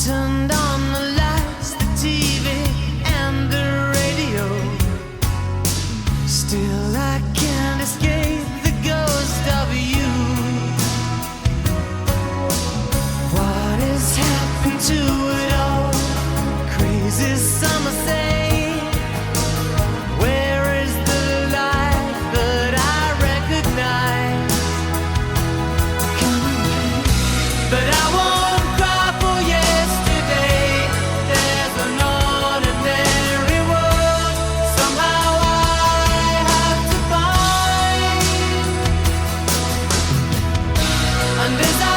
turned on the lights, the TV and the radio. Still I can't escape the ghost of you. What has happened to it all? Crazy summer say, where is the life that I recognize? But I won't cry for yesterday. There's an ordinary world somehow I have to find. And as I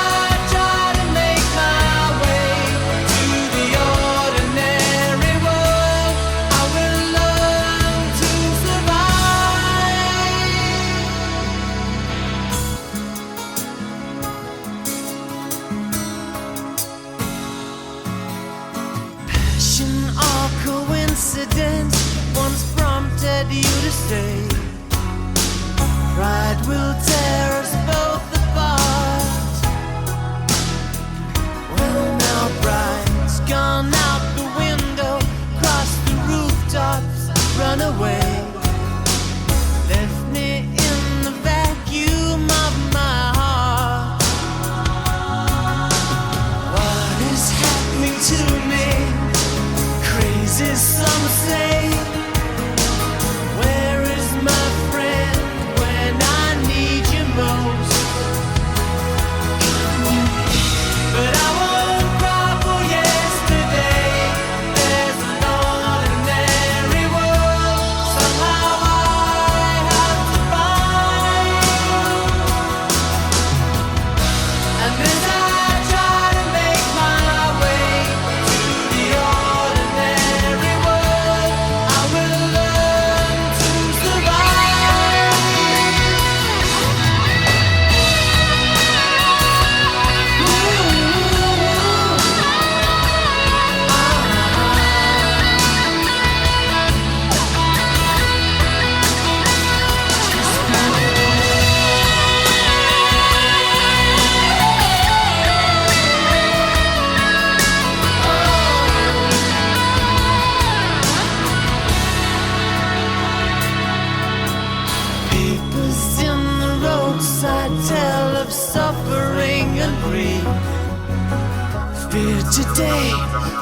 try to make my way to the ordinary world, I will learn to survive. Passion or coincidence once prompted you to say, pride will tear us both apart. Well, now pride's gone out the window, crossed the rooftops, run away, left me in the vacuum of my heart. What is happening to me? Crazy some say. Where is my friend when I need you most? But I won't cry for yesterday. There's an ordinary world somehow I have to find. And as I try to make my way to the ordinary world, I will learn to survive. Papers in the roadside tell of suffering and grief. Fear today,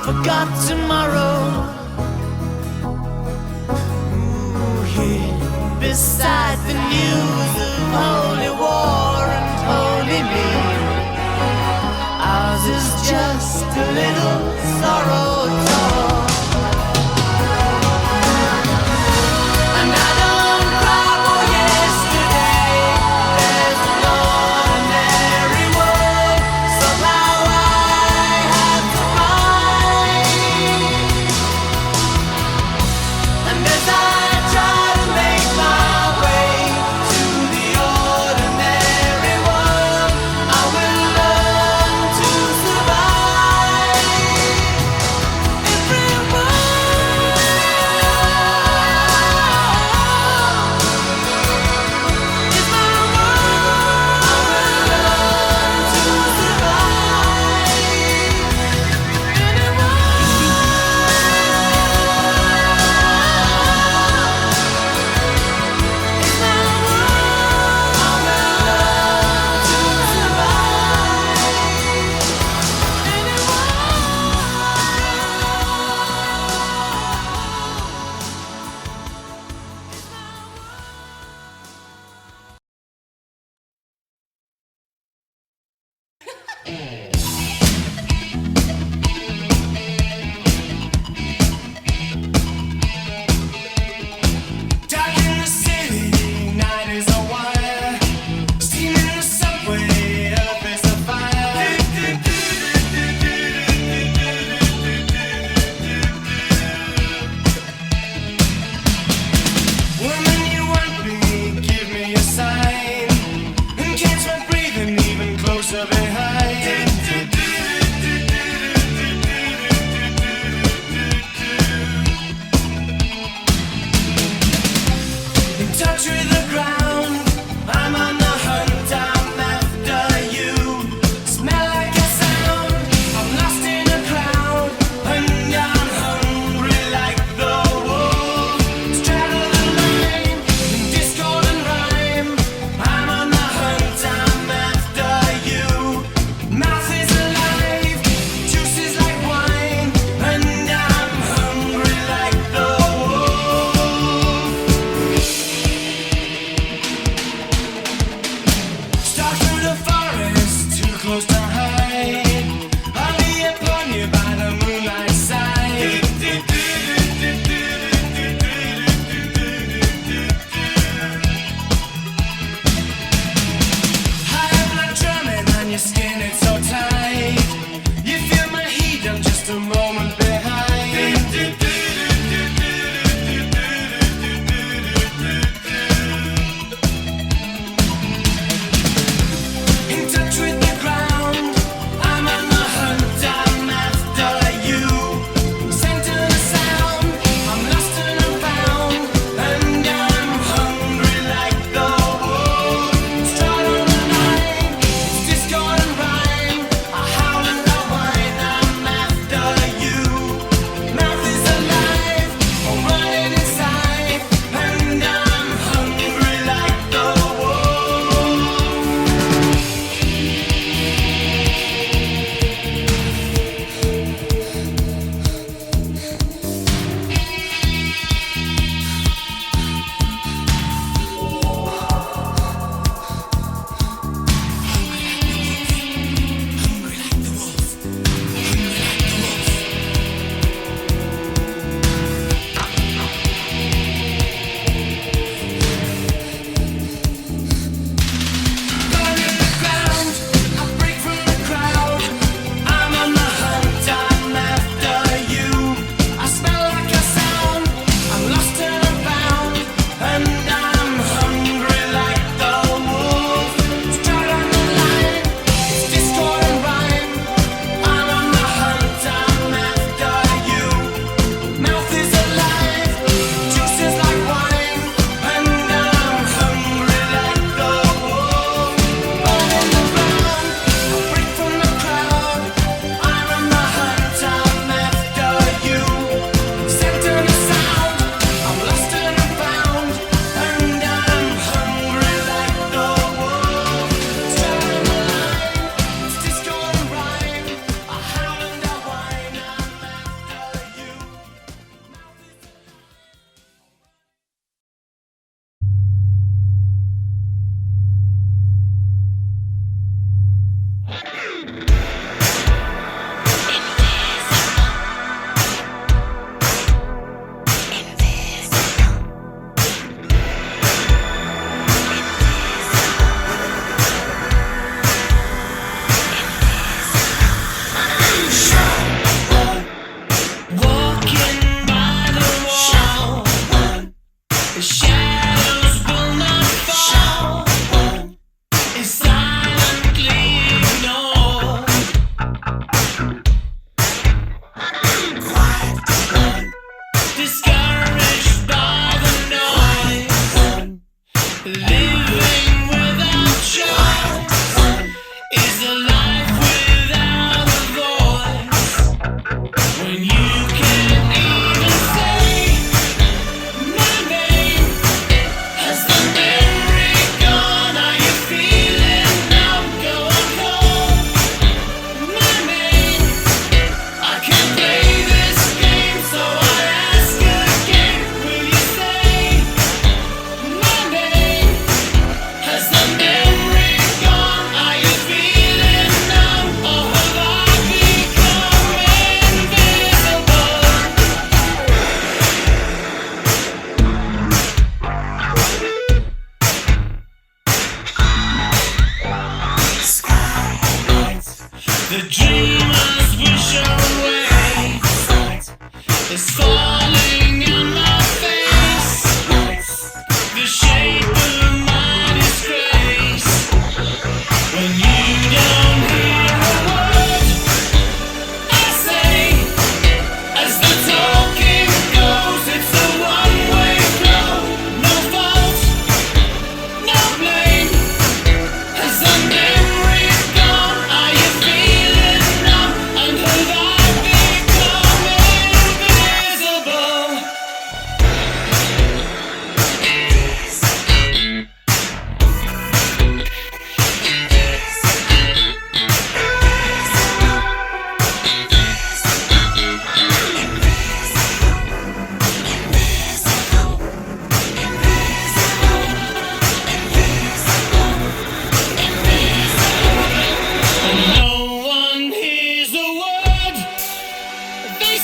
forgot tomorrow. Ooh, here beside the news of holy war and holy me, ours is just a little sorrow talk. And I don't cry for yesterday. There's an ordinary world somehow I have to find. And as I try to make my way to the ordinary world, I will learn to survive.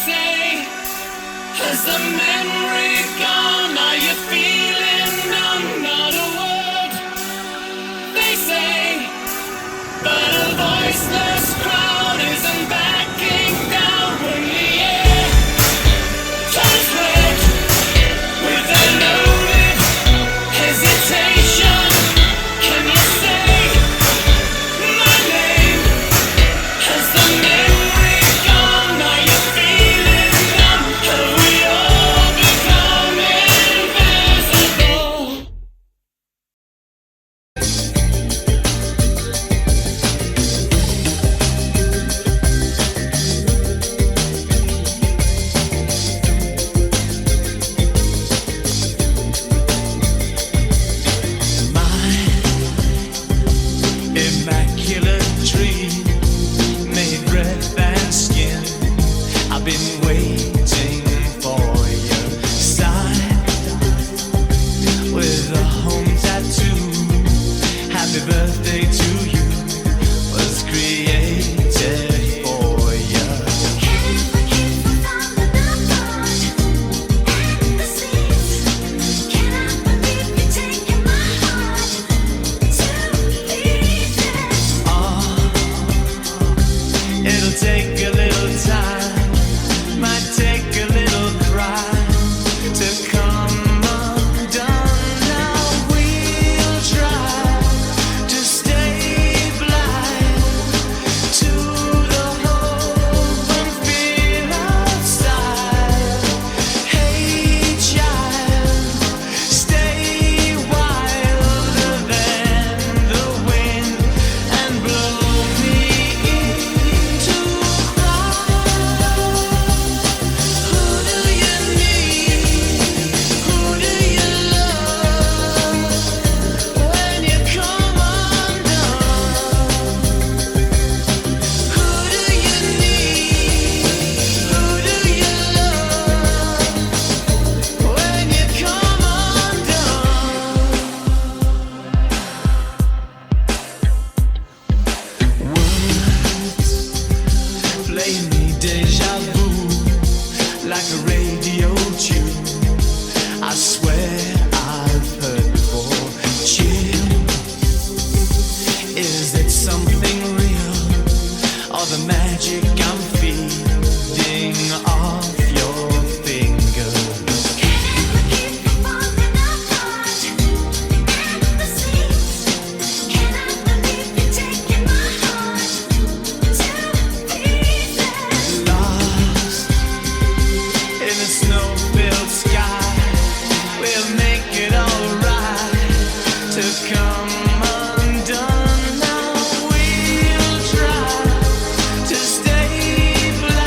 say, has the memory gone? Are you feeling numb? Not a word they say, but a voiceless crowd isn't backing down when the air turns red with a loaded hesitation. Can you say my name? Has the memory gone? Are you feeling numb? Have we all become invisible? Immaculate dream, made breath and skin. I've been waiting for your sign with a home tattoo. Happy birthday to you was created for you. It'll take a little time, might take a little cry to come undone. Now we'll try to stay blind to the hope and fear outside. Hey child, stay wilder than the wind and blow me into cry. Who do you need? Who do you love when you come undone? Who do you need? Who do you love when you come undone? Words play me deja vu like a radio tune. I swear I've heard before. Chill, is it something real or the magic I'm feeding off your fingers? Lost in a snow-filled sky, we'll make it alright to come undone. Now we'll try to stay blind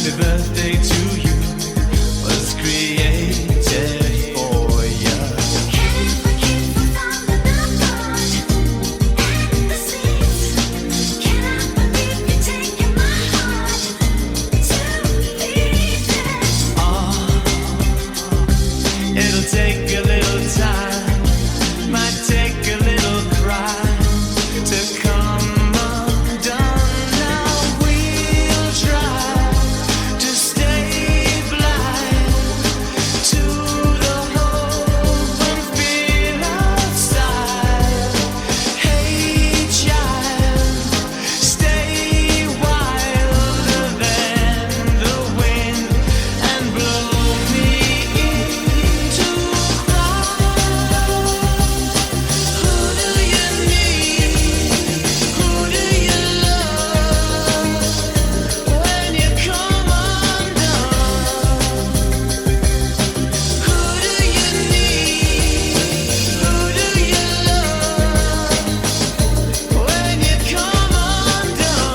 Happy birthday to you was created for you. It'll take a little time, might take a little cry to come undone. Now we'll try to stay blind to the hope and fear outside. Hey child, stay wilder than the wind and blow me into cry. Who do you need? Who do you love when you come undone? Who do you need? Who do you love when you come undone?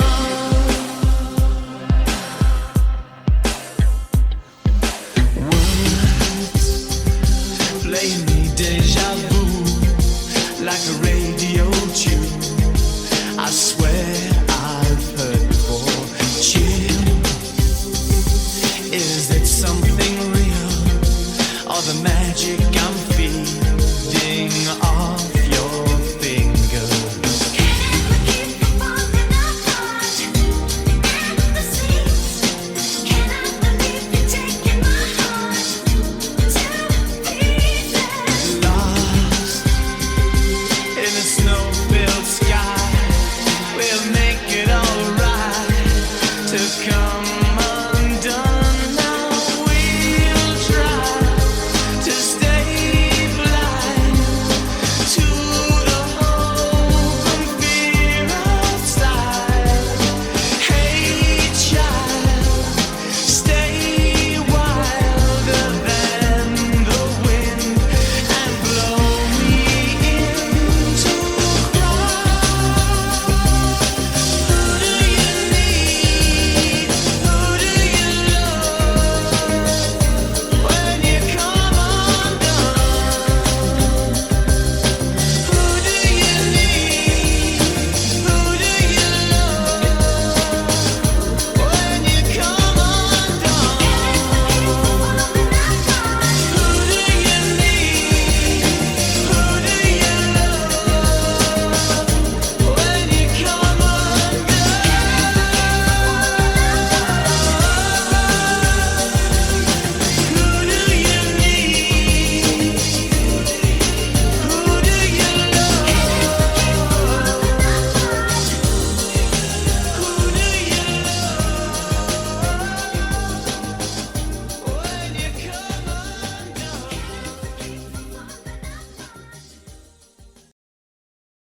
Words play me deja vu like a radio tune. I swear I've heard before. Chill, is it something real or the magic I'm feeding off your fingers? Lost in a snow-filled sky, we'll make it alright to come